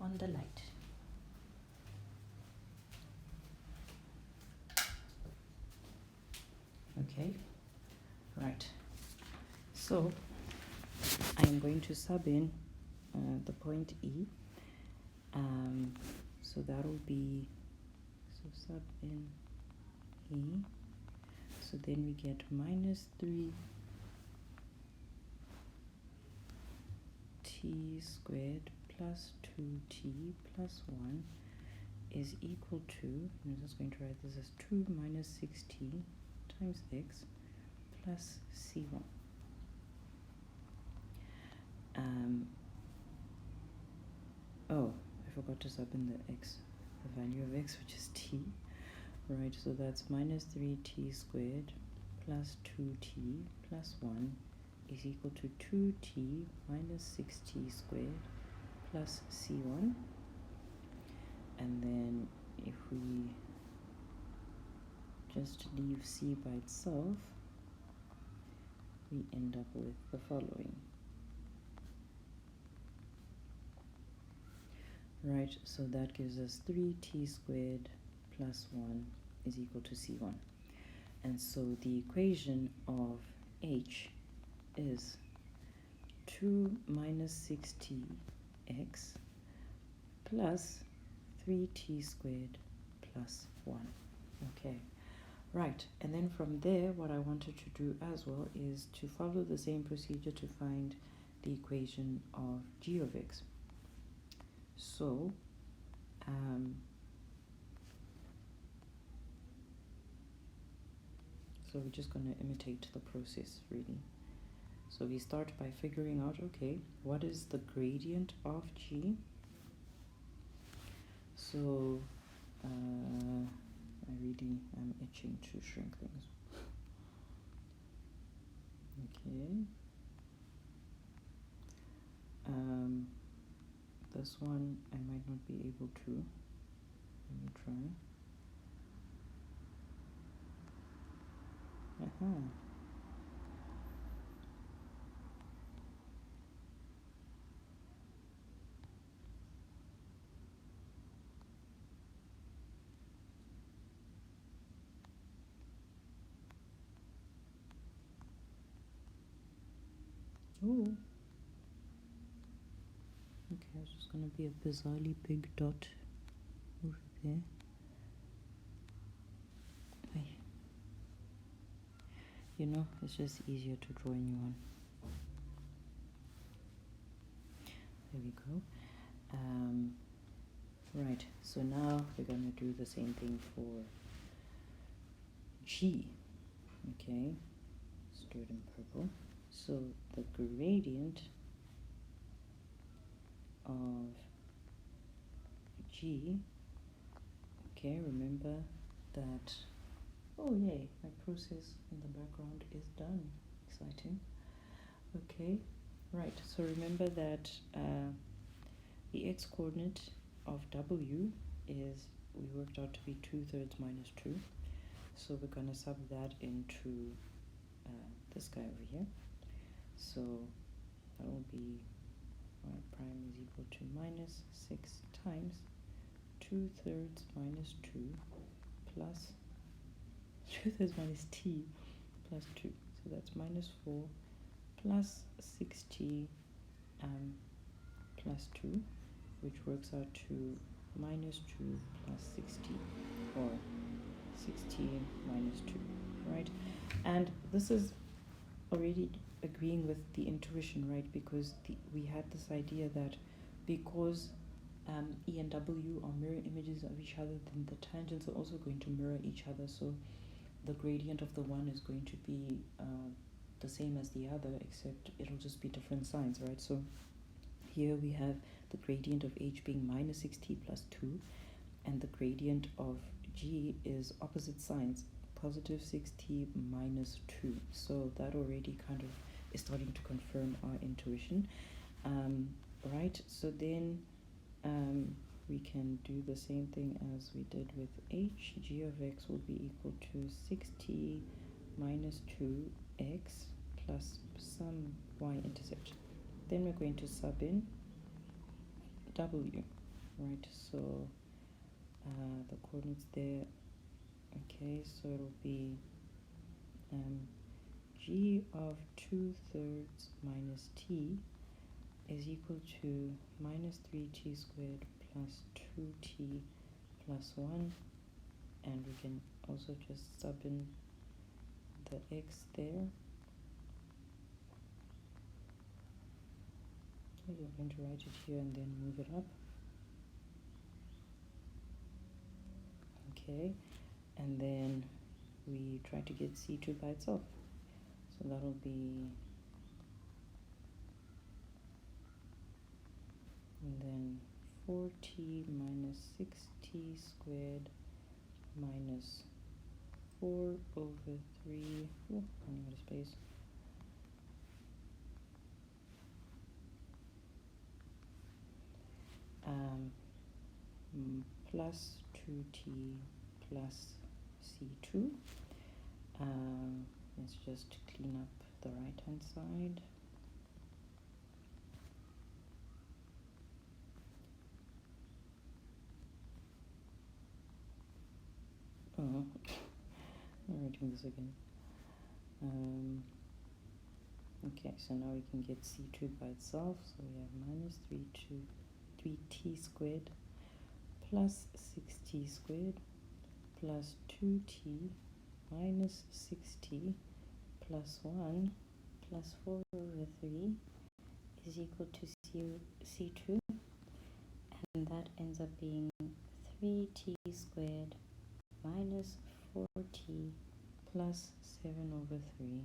on the light. Okay, right, so I am going to sub in the point E, so that will be, so sub in E, so then we get minus 3 t squared plus 2t plus 1 is equal to, I'm just going to write this as 2 minus 6t times x plus c1. Oh, I forgot to sub in the x, the value of x, which is t. Right, so that's minus 3t squared plus 2t plus 1 is equal to 2t minus 6t squared plus c1. And then if we just leave c by itself, we end up with the following. Right, so that gives us 3t squared plus 1 is equal to c1. And so the equation of H is 2 minus 6tx plus 3t squared plus 1. Okay, right, and then from there what I wanted to do as well is to follow the same procedure to find the equation of g of x. So so we're just going to imitate the process really. So we start by figuring out, okay, what is the gradient of g? So I really am itching to shrink things. Okay. This one I might not be able to. Let me try. Oh. Okay, it's just going to be a bizarrely big dot over there. You know, it's just easier to draw a new one. There we go. Right, so now we're going to do the same thing for G. Okay, let's do it in purple. So the gradient of G, okay, remember that, oh yay, my process in the background is done. Exciting. Okay, right, so remember that the x-coordinate of W is, we worked out to be 2/3 minus 2. So we're going to sub that into this guy over here. So that will be y prime is equal to minus 6 times 2/3 minus 2 plus 2/3 minus t plus 2. So that's minus 4 plus 6t plus 2, which works out to minus 2 plus 6t, or 16 minus 2, right? And this is already agreeing with the intuition, right? Because we had this idea that because E and W are mirror images of each other, then the tangents are also going to mirror each other. So the gradient of the one is going to be the same as the other, except it'll just be different signs, right? So here we have the gradient of H being minus 6t plus 2, and the gradient of G is opposite signs, positive 6t minus 2. So that already kind of is starting to confirm our intuition, right? So then we can do the same thing as we did with H. G of x will be equal to 6t minus 2x plus some y-intercept. Then we're going to sub in W, right? So the coordinates there, okay, so it'll be G of 2/3 minus t is equal to minus 3t squared plus 2t plus 1, and we can also just sub in the x there. We're going to write it here and then move it up. Okay, and then we try to get C2 by itself. So that'll be, and then 4t minus 6t squared minus 4 over 3, oh, running out of space, plus 2t plus C2. Let's just clean up the right hand side. Oh, I'm writing this again. Okay, so now we can get C2 by itself. So we have minus 3t squared plus 6t squared plus 2t minus 6t plus 1 plus 4 over 3 is equal to C2, and that ends up being 3t squared minus 4t plus 7 over 3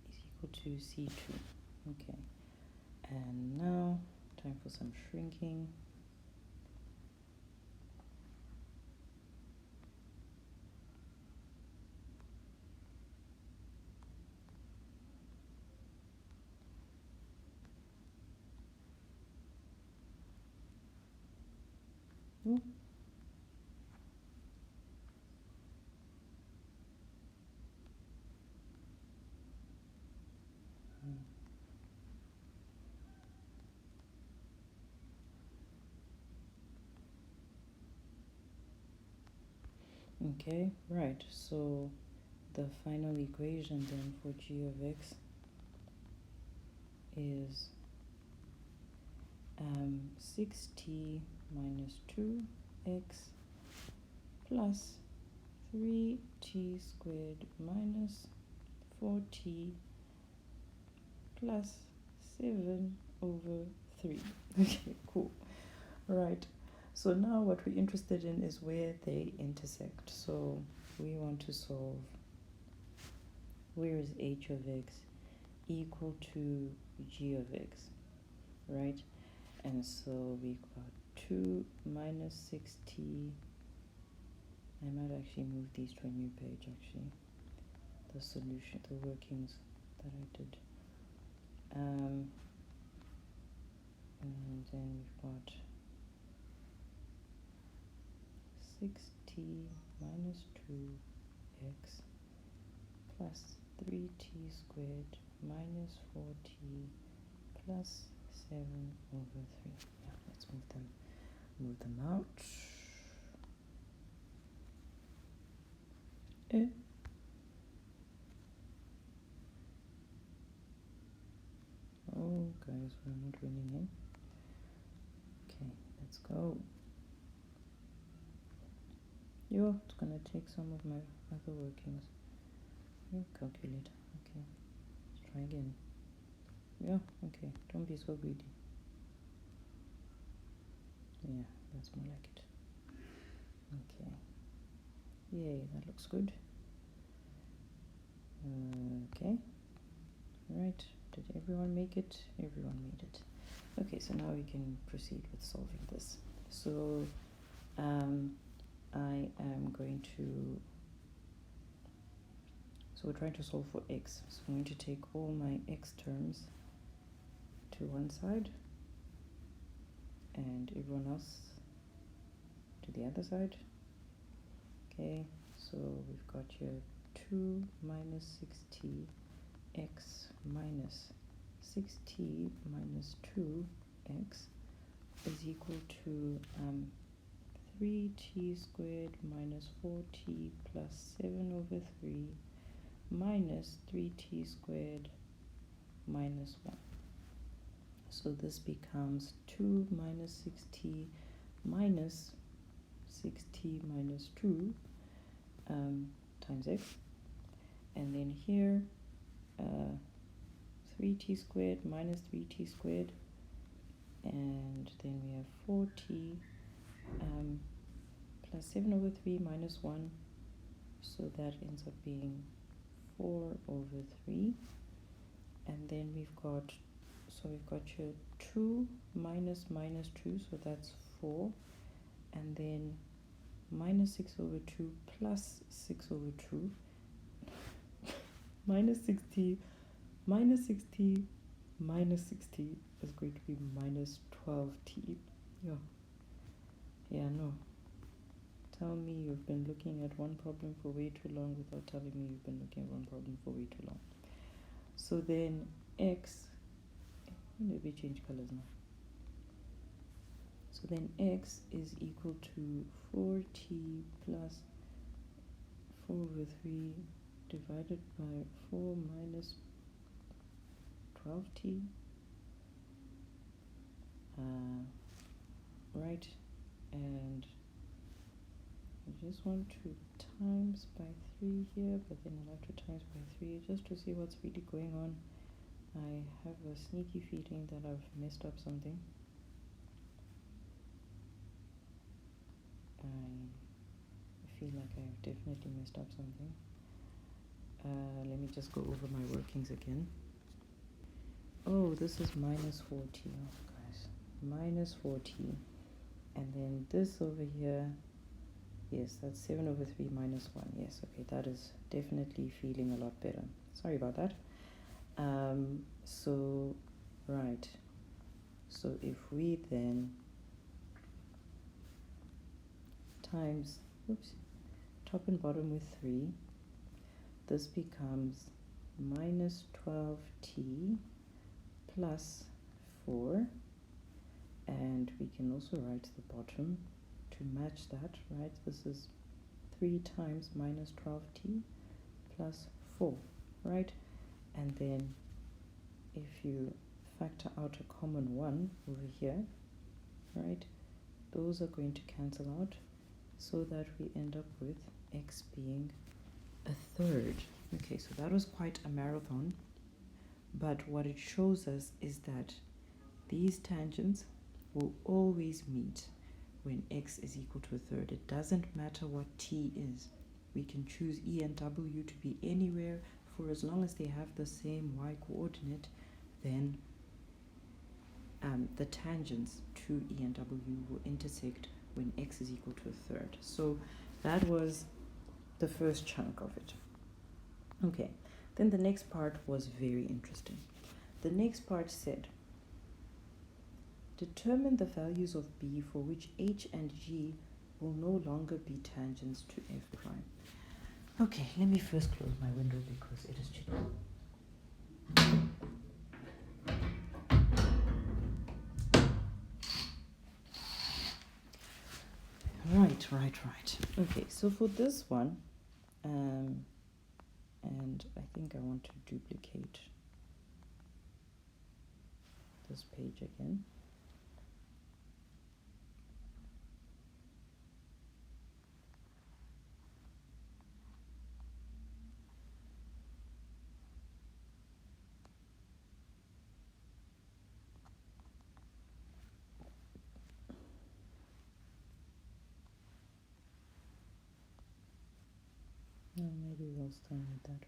is equal to C2. Okay, and now time for some shrinking. Ooh. Okay, right, so the final equation then for g of x is 6t minus 2x plus 3t squared minus 4t plus 7 over 3. Okay, cool. Right. So now what we're interested in is where they intersect. So we want to solve where is h of x equal to g of x, right? And so we've got 2 minus 6t. I might actually move these to a new page, actually. The solution, the workings that I did. And then we've got 6t minus 2x plus 3t squared minus 4t plus 7 over 3. Yeah, let's move them out. Oh, guys, we're not winning, eh? Okay, let's go. Yo, it's gonna take some of my other workings. Your calculator. Okay, let's try again. Yeah, okay, don't be so greedy. Yeah, that's more like it. Okay. Yay, that looks good. Okay. Right, did everyone make it? Everyone made it. Okay, so now we can proceed with solving this. So, I am going to, so we're trying to solve for x. So I'm going to take all my x terms to one side and everyone else to the other side. Okay, so we've got here 2 minus 6t x minus 6t minus 2x is equal to 3t squared minus 4t plus 7 over 3 minus 3t squared minus 1. So this becomes 2 minus 6t minus 6t minus 2 times x. And then here 3t squared minus 3t squared, and then we have 4t plus 7 over 3 minus 1, so that ends up being 4 over 3. And then we've got here 2 minus minus 2, so that's 4, and then minus 6 over 2 plus 6 over 2 minus 6t minus 6t minus 6t is going to be minus 12t. Yeah, no. Tell me you've been looking at one problem for way too long without telling me you've been looking at one problem for way too long. So then x, maybe change colors now. So then x is equal to 4t plus 4 over 3 divided by 4 minus 12t. Right, and I just want to times by 3 here, but then I'll have to times by 3 just to see what's really going on. I have a sneaky feeling that I've messed up something. I feel like I've definitely messed up something. Let me just go over my workings again. Oh, this is minus 4t, oh, guys. Minus 4t. And then this over here, yes, that's 7 over 3 minus 1. Yes, okay, that is definitely feeling a lot better. Sorry about that. So, right. So if we then times, top and bottom with 3, this becomes minus 12t plus 4, and we can also write the bottom to match that, right? This is 3 times minus 12t plus 4, right? And then if you factor out a common 1 over here, right? Those are going to cancel out so that we end up with x being a third. Okay, so that was quite a marathon, but what it shows us is that these tangents will always meet when x is equal to a third. It doesn't matter what t is. We can choose E and W to be anywhere for as long as they have the same y coordinate, then the tangents to E and W will intersect when x is equal to a third. So that was the first chunk of it. Okay, then the next part was very interesting. The next part said, determine the values of B for which H and G will no longer be tangents to F prime. Okay, let me first close my window because it is chilly. Right. Okay, so for this one, and I think I want to duplicate this page again. No, maybe we'll start with that.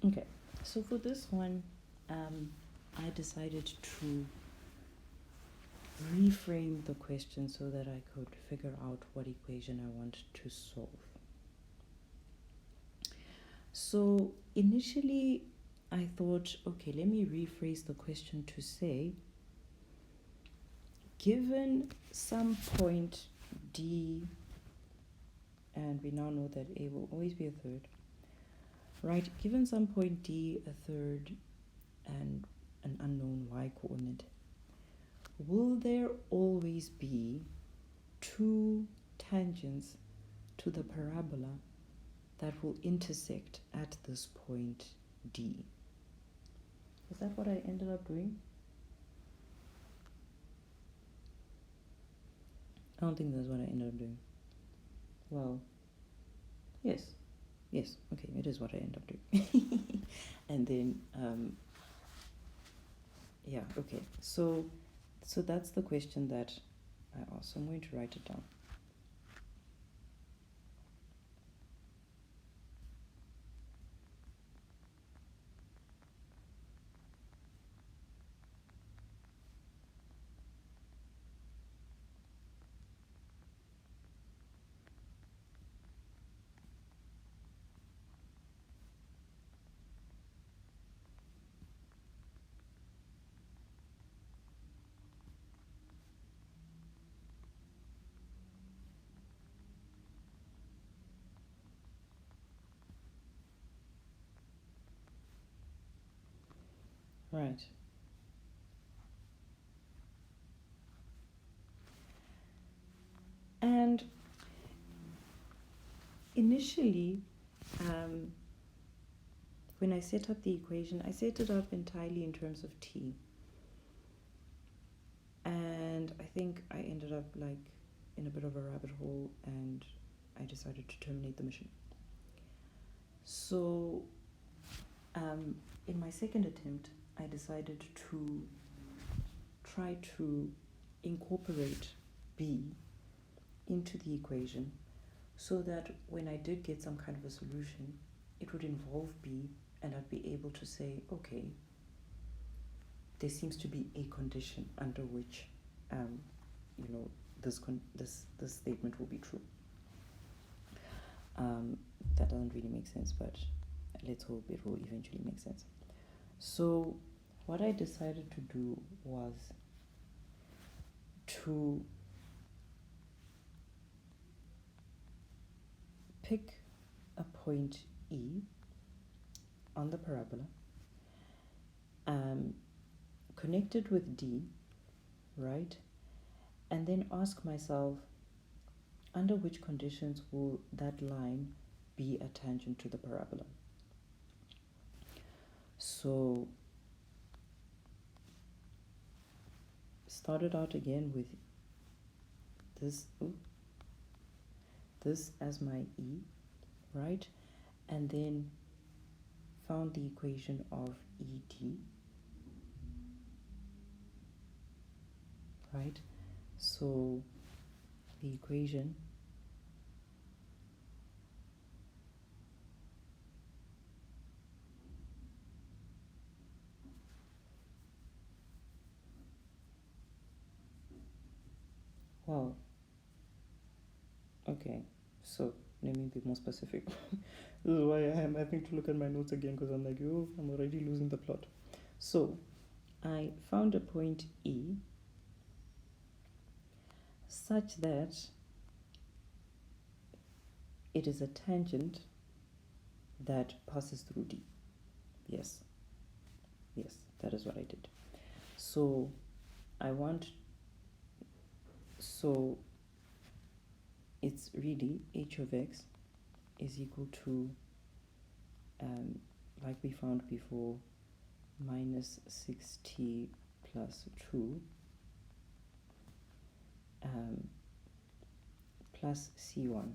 Okay, so for this one, I decided to reframe the question so that I could figure out what equation I want to solve. So initially I thought, okay, let me rephrase the question to say, given some point D, and we now know that A will always be a third, right? Given some point D, a third, and an unknown y coordinate, will there always be two tangents to the parabola that will intersect at this point D? Is that what I ended up doing? I don't think that's what I ended up doing. Well, yes, okay, it is what I ended up doing. And then, yeah, okay, so that's the question that I asked. I'm going to write it down. Right. And initially, when I set up the equation, I set it up entirely in terms of t. And I think I ended up like in a bit of a rabbit hole, and I decided to terminate the mission. So in my second attempt, I decided to try to incorporate b into the equation so that when I did get some kind of a solution, it would involve b, and I'd be able to say, okay, there seems to be a condition under which this statement will be true. That doesn't really make sense, but let's hope it will eventually make sense. So what I decided to do was to pick a point E on the parabola, connect it with D, right? And then ask myself, under which conditions will that line be a tangent to the parabola? So started out again with this as my E, right? And then found the equation of ED, right? So the equation okay, so let me be more specific. This is why I am having to look at my notes again, because I'm like, oh, I'm already losing the plot. So I found a point E such that it is a tangent that passes through D. Yes, that is what I did. So it's really h of x is equal to, like we found before, minus 6t plus 2 plus c1.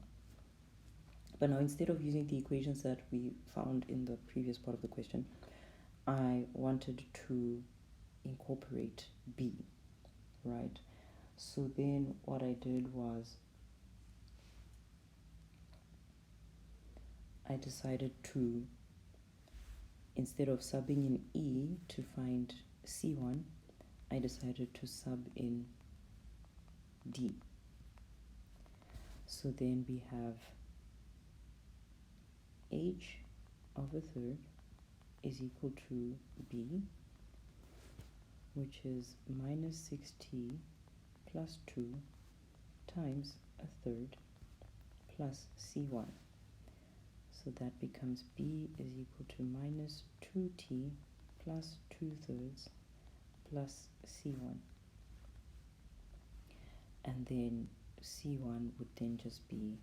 But now, instead of using the equations that we found in the previous part of the question, I wanted to incorporate b, right? So then what I did was I decided to, instead of subbing in E to find C1, I decided to sub in D. So then we have h of a third is equal to b, which is minus 6t plus 2 times a third plus c1. So that becomes b is equal to minus 2t plus 2/3 plus c1. And then c1 would then just be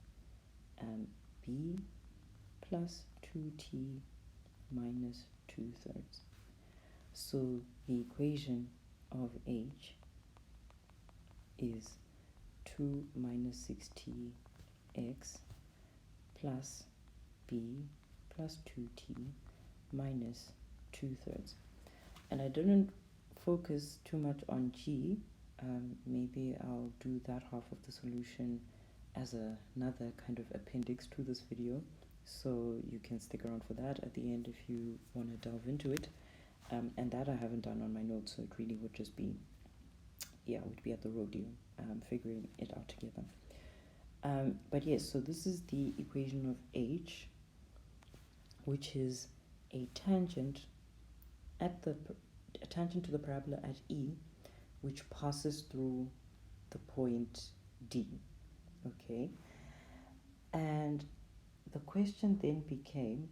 b plus 2t minus 2/3. So the equation of h is 2 minus 6tx plus b plus 2t minus 2/3. And I didn't focus too much on g. Maybe I'll do that half of the solution as another kind of appendix to this video, so you can stick around for that at the end if you want to delve into it. And that I haven't done on my notes, so it really would just be, would be at the rodeo, figuring it out together. But yes, so this is the equation of h, which is a tangent a tangent to the parabola at E, which passes through the point D. Okay, and the question then became,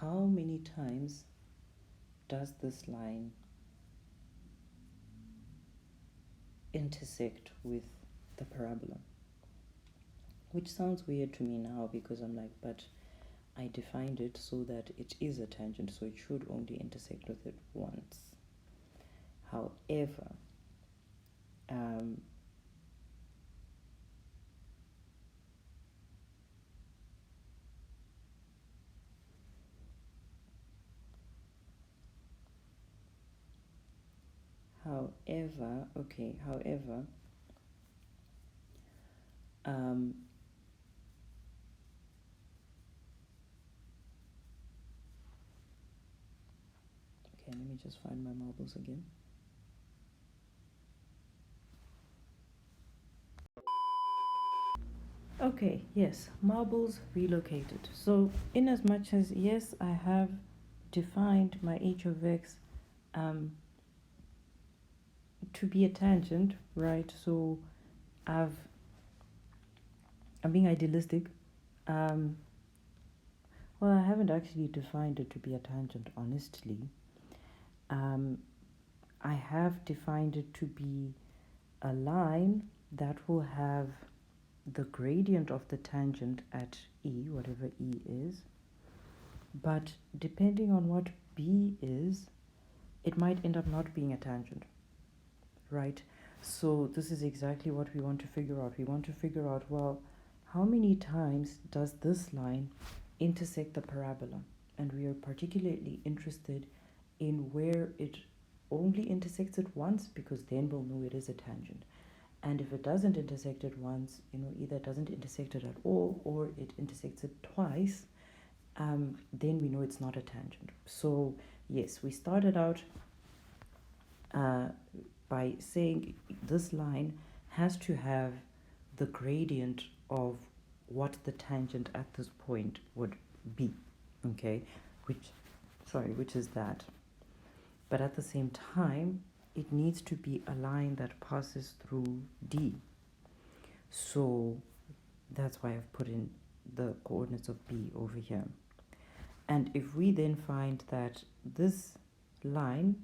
how many times does this line intersect with the parabola? Which sounds weird to me now, because I'm like, but I defined it so that it is a tangent, so it should only intersect with it once. However, Okay, let me just find my marbles again. Okay, yes, marbles relocated. So in as much as, yes, I have defined my h of x to be a tangent, right? So I'm being idealistic. Well, I haven't actually defined it to be a tangent, honestly. I have defined it to be a line that will have the gradient of the tangent at E, whatever E is. But depending on what B is, it might end up not being a tangent, right? So this is exactly what we want to figure out. We want to figure out, well, how many times does this line intersect the parabola? And we are particularly interested in where it only intersects it once, because then we'll know it is a tangent. And if it doesn't intersect it once, either it doesn't intersect it at all or it intersects it twice, then we know it's not a tangent. So yes, we started out by saying this line has to have the gradient of what the tangent at this point would be, okay, which is that. But at the same time, it needs to be a line that passes through D. So that's why I've put in the coordinates of B over here. And if we then find that this line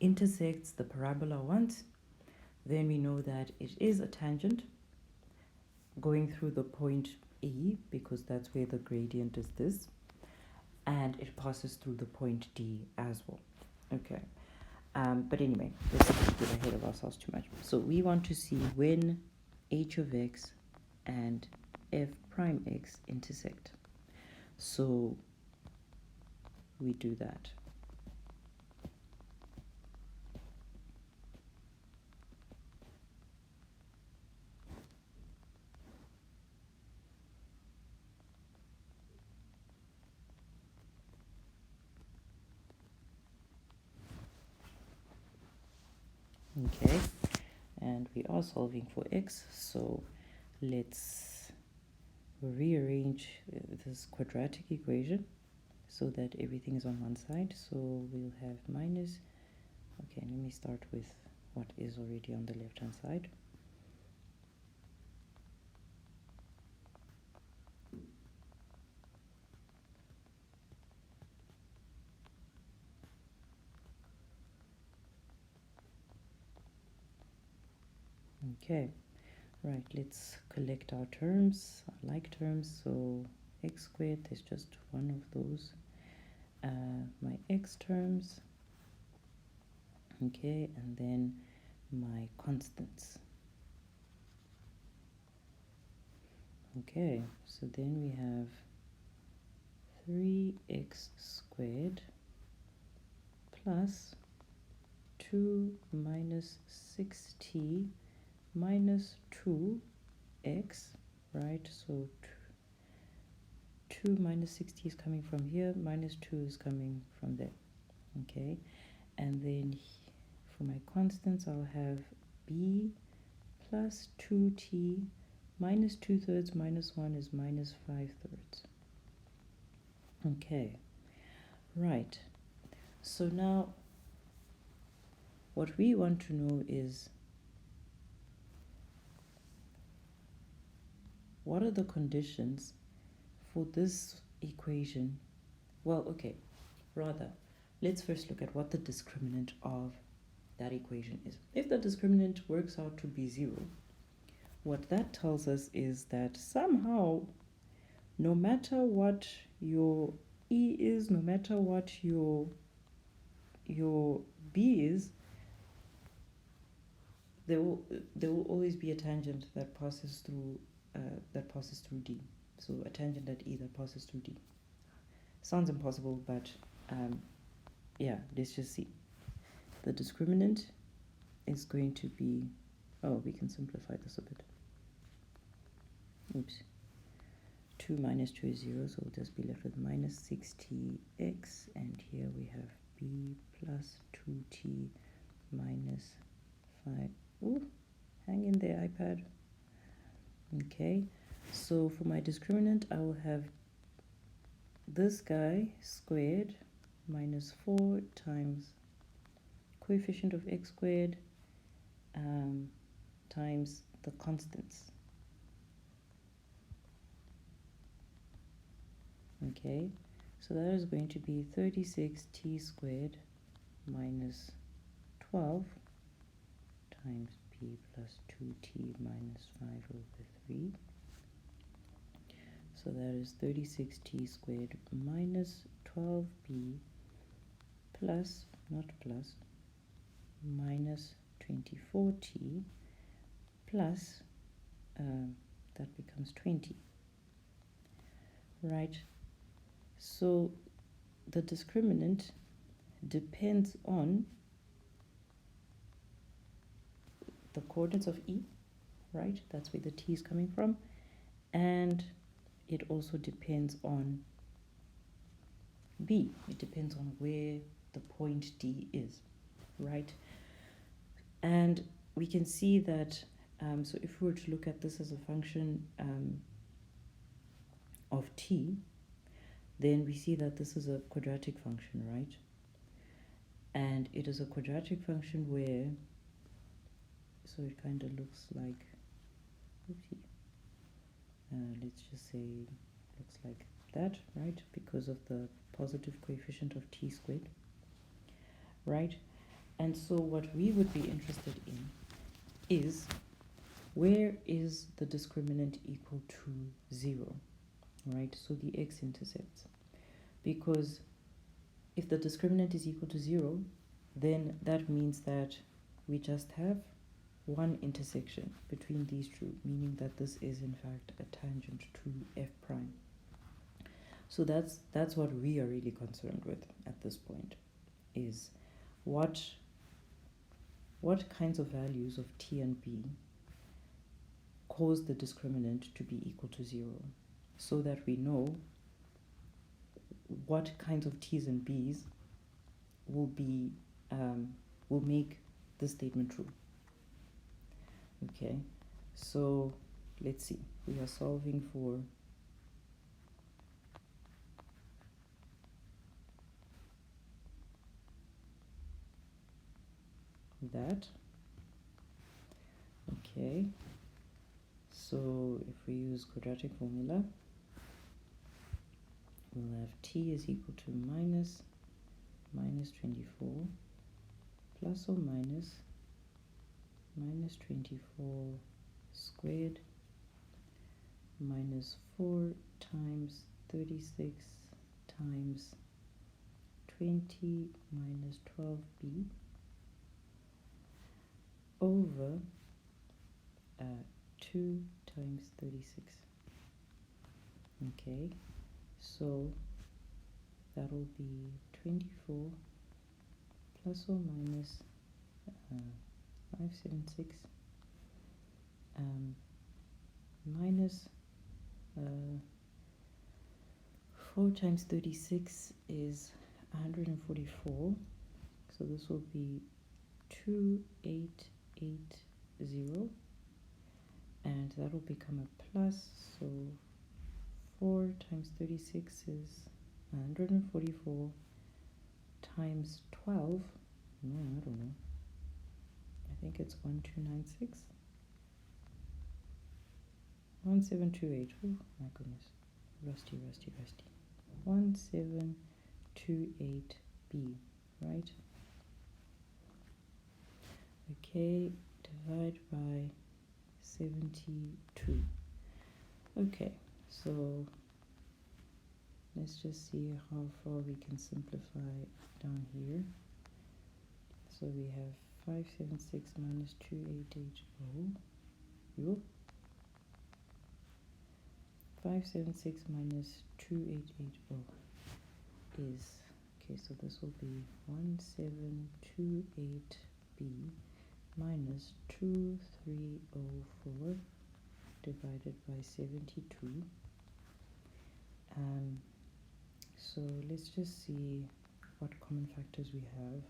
intersects the parabola once, then we know that it is a tangent going through the point E, because that's where the gradient is this, and it passes through the point D as well. Okay. But anyway, let's not get ahead of ourselves too much. So we want to see when h of x and f prime x intersect. So we do that. Okay, and we are solving for x, so let's rearrange this quadratic equation so that everything is on one side. So we'll have minus, okay, let me start with what is already on the left hand side. Okay, right, let's collect our terms, our like terms. So x squared, there's just one of those. My x terms, okay, and then my constants. Okay, so then we have 3x squared plus 2 minus 6t minus 2x, right? So 2 minus 6t is coming from here, minus 2 is coming from there, okay? And then for my constants, I'll have b plus 2t minus 2/3 minus 1 is minus 5/3. Okay, right. So now what we want to know is, what are the conditions for this equation? Well, okay, rather, let's first look at what the discriminant of that equation is. If the discriminant works out to be 0, what that tells us is that somehow, no matter what your E is, no matter what your B is, there will always be a tangent that passes through D. So a tangent at E that passes through D. Sounds impossible, but yeah, let's just see. The discriminant is going to be, oh, we can simplify this a bit. Oops. 2 minus 2 is 0, so we'll just be left with minus 6tx, and here we have b plus 2t minus 5. Ooh, hang in there, iPad. Okay, so for my discriminant, I will have this guy squared minus 4 times coefficient of x squared times the constants. Okay, so that is going to be 36t squared minus 12 times b plus 2t minus 5 over 3. So that is 36t squared minus 12b plus, not plus, minus 24t plus, that becomes 20. Right, so the discriminant depends on the coordinates of E, right? That's where the t is coming from. And it also depends on B. It depends on where the point D is, right? And we can see that, so if we were to look at this as a function of t, then we see that this is a quadratic function, right? And it is a quadratic function where, so it kind of looks like, oopsie, let's just say looks like that, right? Because of the positive coefficient of t squared, right? And so what we would be interested in is, where is the discriminant equal to 0, right? So the x-intercepts. Because if the discriminant is equal to 0, then that means that we just have one intersection between these two, meaning that this is in fact a tangent to f prime. So that's what we are really concerned with at this point, is what kinds of values of t and b cause the discriminant to be equal to 0, so that we know what kinds of t's and b's will be will make this statement true. Okay, so let's see, we are solving for that. Okay, so if we use quadratic formula, we'll have t is equal to minus 24 plus or minus 24 squared minus 4 times 36 times 20 minus 12b over 2 times 36. Okay, so that will be 24 plus or minus 576 minus 4 times 36 is 144, so this will be 2880, and that will become a plus, so 4 times 36 is 144 times 12, no, I don't know, I think it's 1296, 1728, oh my goodness, rusty, 1728b, right? Okay, divide by 72. Okay, so let's just see how far we can simplify down here. So we have 576 minus 2880. 576 minus 2880 is, okay, so this will be 1728b minus 2304 divided by 72. So let's just see what common factors we have.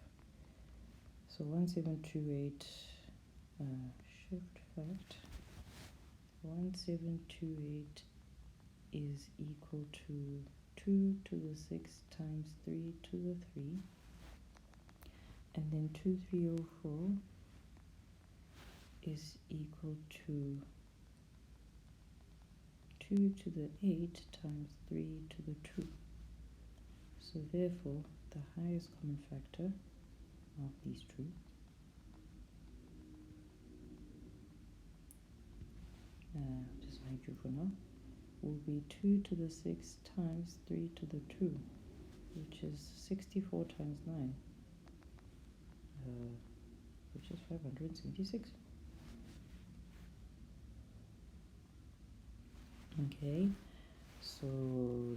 So 1728 shift fact 1728 is equal to 2 to the 6 times 3 to the 3, and then 2304 is equal to 2 to the 8 times 3 to the 2. So therefore, the highest common factor of these two just hide you for now, will be 2 to the 6 times 3 to the 2, which is 64 times 9, which is 576. Okay, so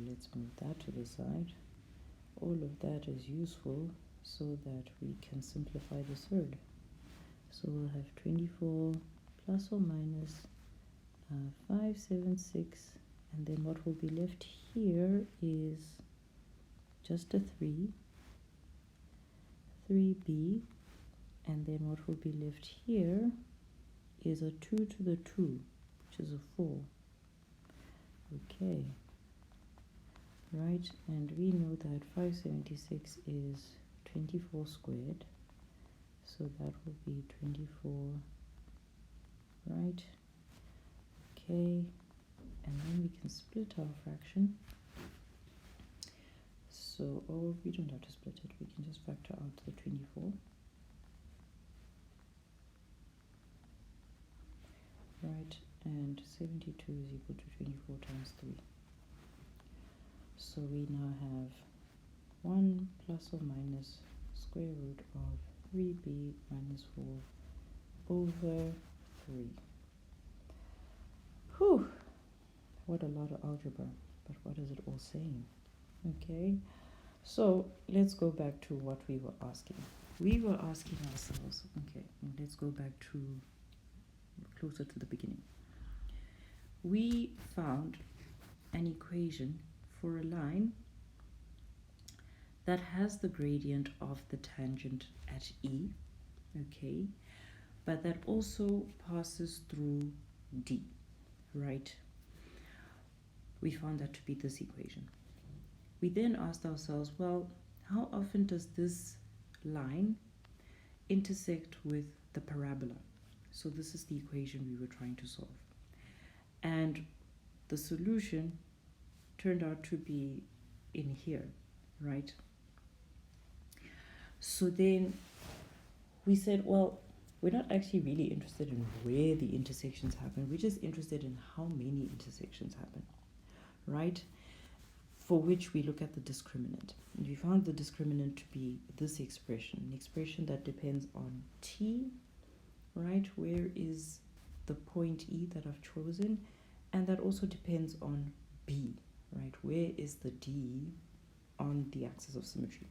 let's move that to the side. All of that is useful so that we can simplify the third. So we'll have 24 plus or minus 576, and then what will be left here is just a 3b, and then what will be left here is a 2 to the 2, which is a 4. Okay, right, and we know that 576 is 24 squared, so that will be 24, right? Okay, and then we can split our fraction. So, or we don't have to split it, we can just factor out the 24. Right, and 72 is equal to 24 times 3. So we now have 1 plus or minus square root of 3b minus 4 over 3. Whew, what a lot of algebra, but what is it all saying? Okay, so let's go back to what we were asking. We were asking ourselves, okay, let's go back to closer to the beginning. We found an equation for a line that has the gradient of the tangent at E, okay, but that also passes through D, right? We found that to be this equation. We then asked ourselves, well, how often does this line intersect with the parabola? So this is the equation we were trying to solve. And the solution turned out to be in here, right? So then we said, well, we're not actually really interested in where the intersections happen. We're just interested in how many intersections happen, right? For which we look at the discriminant. And we found the discriminant to be this expression, an expression that depends on t, right? Where is the point E that I've chosen? And that also depends on B, right? Where is the D on the axis of symmetry?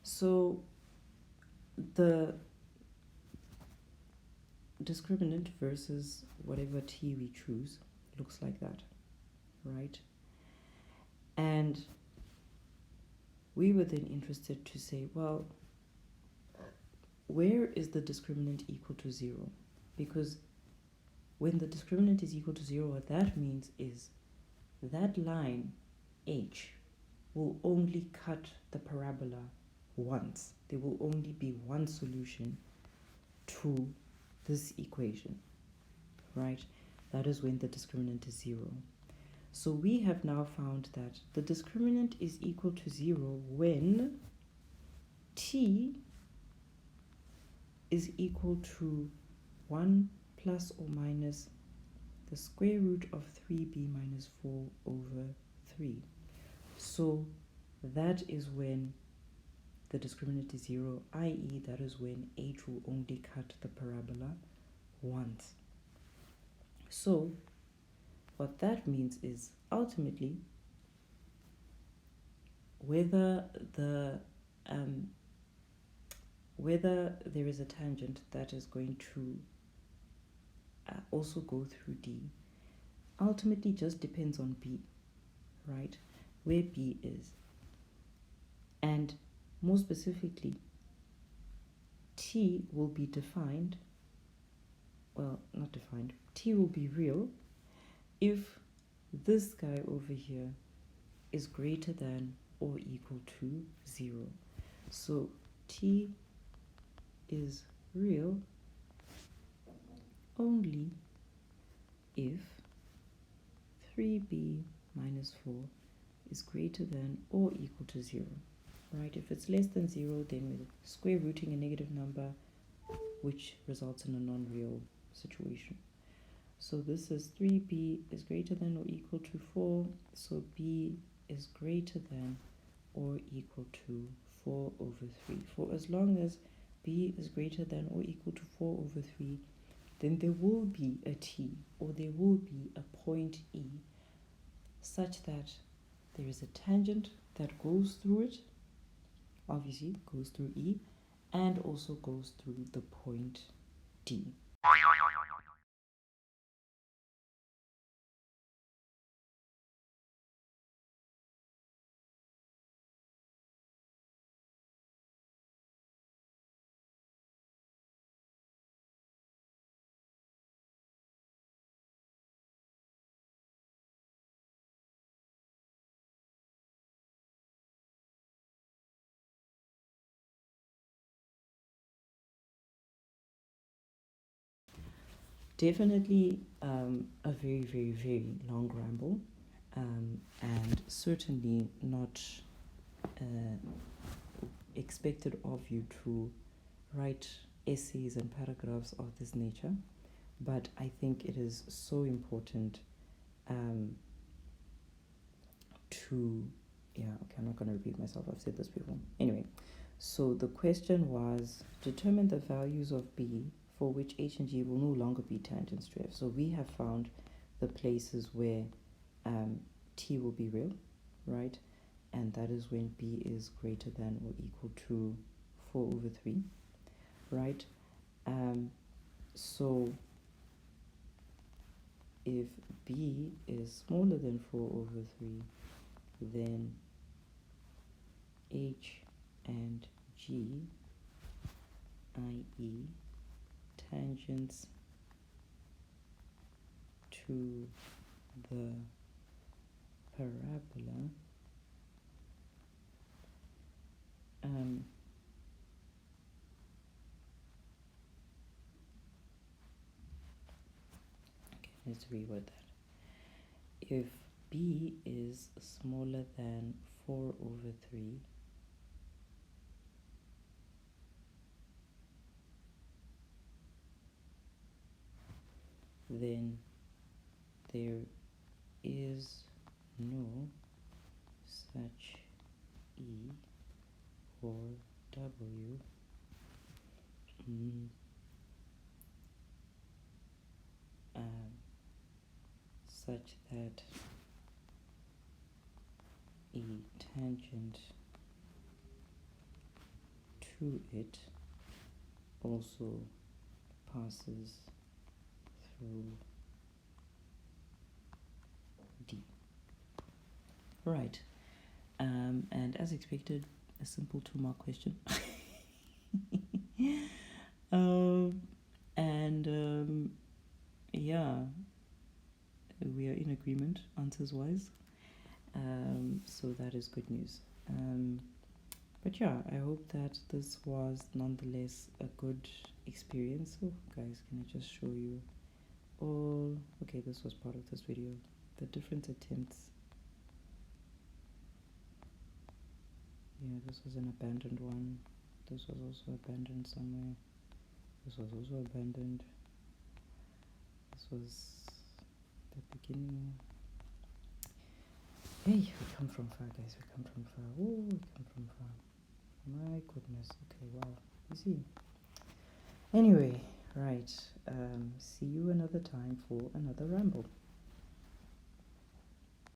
So the discriminant versus whatever t we choose looks like that, right? And we were then interested to say, well, where is the discriminant equal to 0? Because when the discriminant is equal to 0, what that means is that line H will only cut the parabola once. There will only be one solution to this equation, right? That is when the discriminant is 0. So we have now found that the discriminant is equal to 0 when t is equal to 1 plus or minus the square root of 3b minus 4 over 3. So that is when the discriminant is 0, i.e. that is when h will only cut the parabola once. So what that means is ultimately whether there is a tangent that is going to also go through D ultimately just depends on B, right, where B is. And more specifically, T will be defined, well, not defined, T will be real if this guy over here is greater than or equal to 0. So T is real only if 3b minus 4 is greater than or equal to 0. Right? If it's less than 0, then we're square rooting a negative number, which results in a non-real situation. So this is 3b is greater than or equal to 4, so b is greater than or equal to 4 over 3. For as long as b is greater than or equal to 4 over 3, then there will be a t, or there will be a point E, such that there is a tangent that goes through it, obviously goes through E, and also goes through the point D. Definitely a very, very, very long ramble, and certainly not expected of you to write essays and paragraphs of this nature, but I think it is so important to, I'm not going to repeat myself, I've said this before. Anyway, so the question was, determine the values of B for which H and G will no longer be tangents to F. So we have found the places where T will be real, right? And that is when B is greater than or equal to 4 over 3, right? So if B is smaller than 4 over 3, then H and G, i.e. tangents to the parabola, okay, let's reword that. If B is smaller than 4 over 3, then there is no such E or W such that a tangent to it also passes through D. Right, and as expected, a simple 2-mark question. Yeah, we are in agreement answers wise, so that is good news. But yeah, I hope that this was nonetheless a good experience. So guys, can I just show you all? Okay, this was part of this video, the different attempts. Yeah, this was an abandoned one. This was also abandoned somewhere. This was also abandoned. This was the beginning. Hey, we come from far, guys. We come from far. Oh, we come from far. My goodness. Okay, wow. You see. Anyway, right. See you another time for another ramble.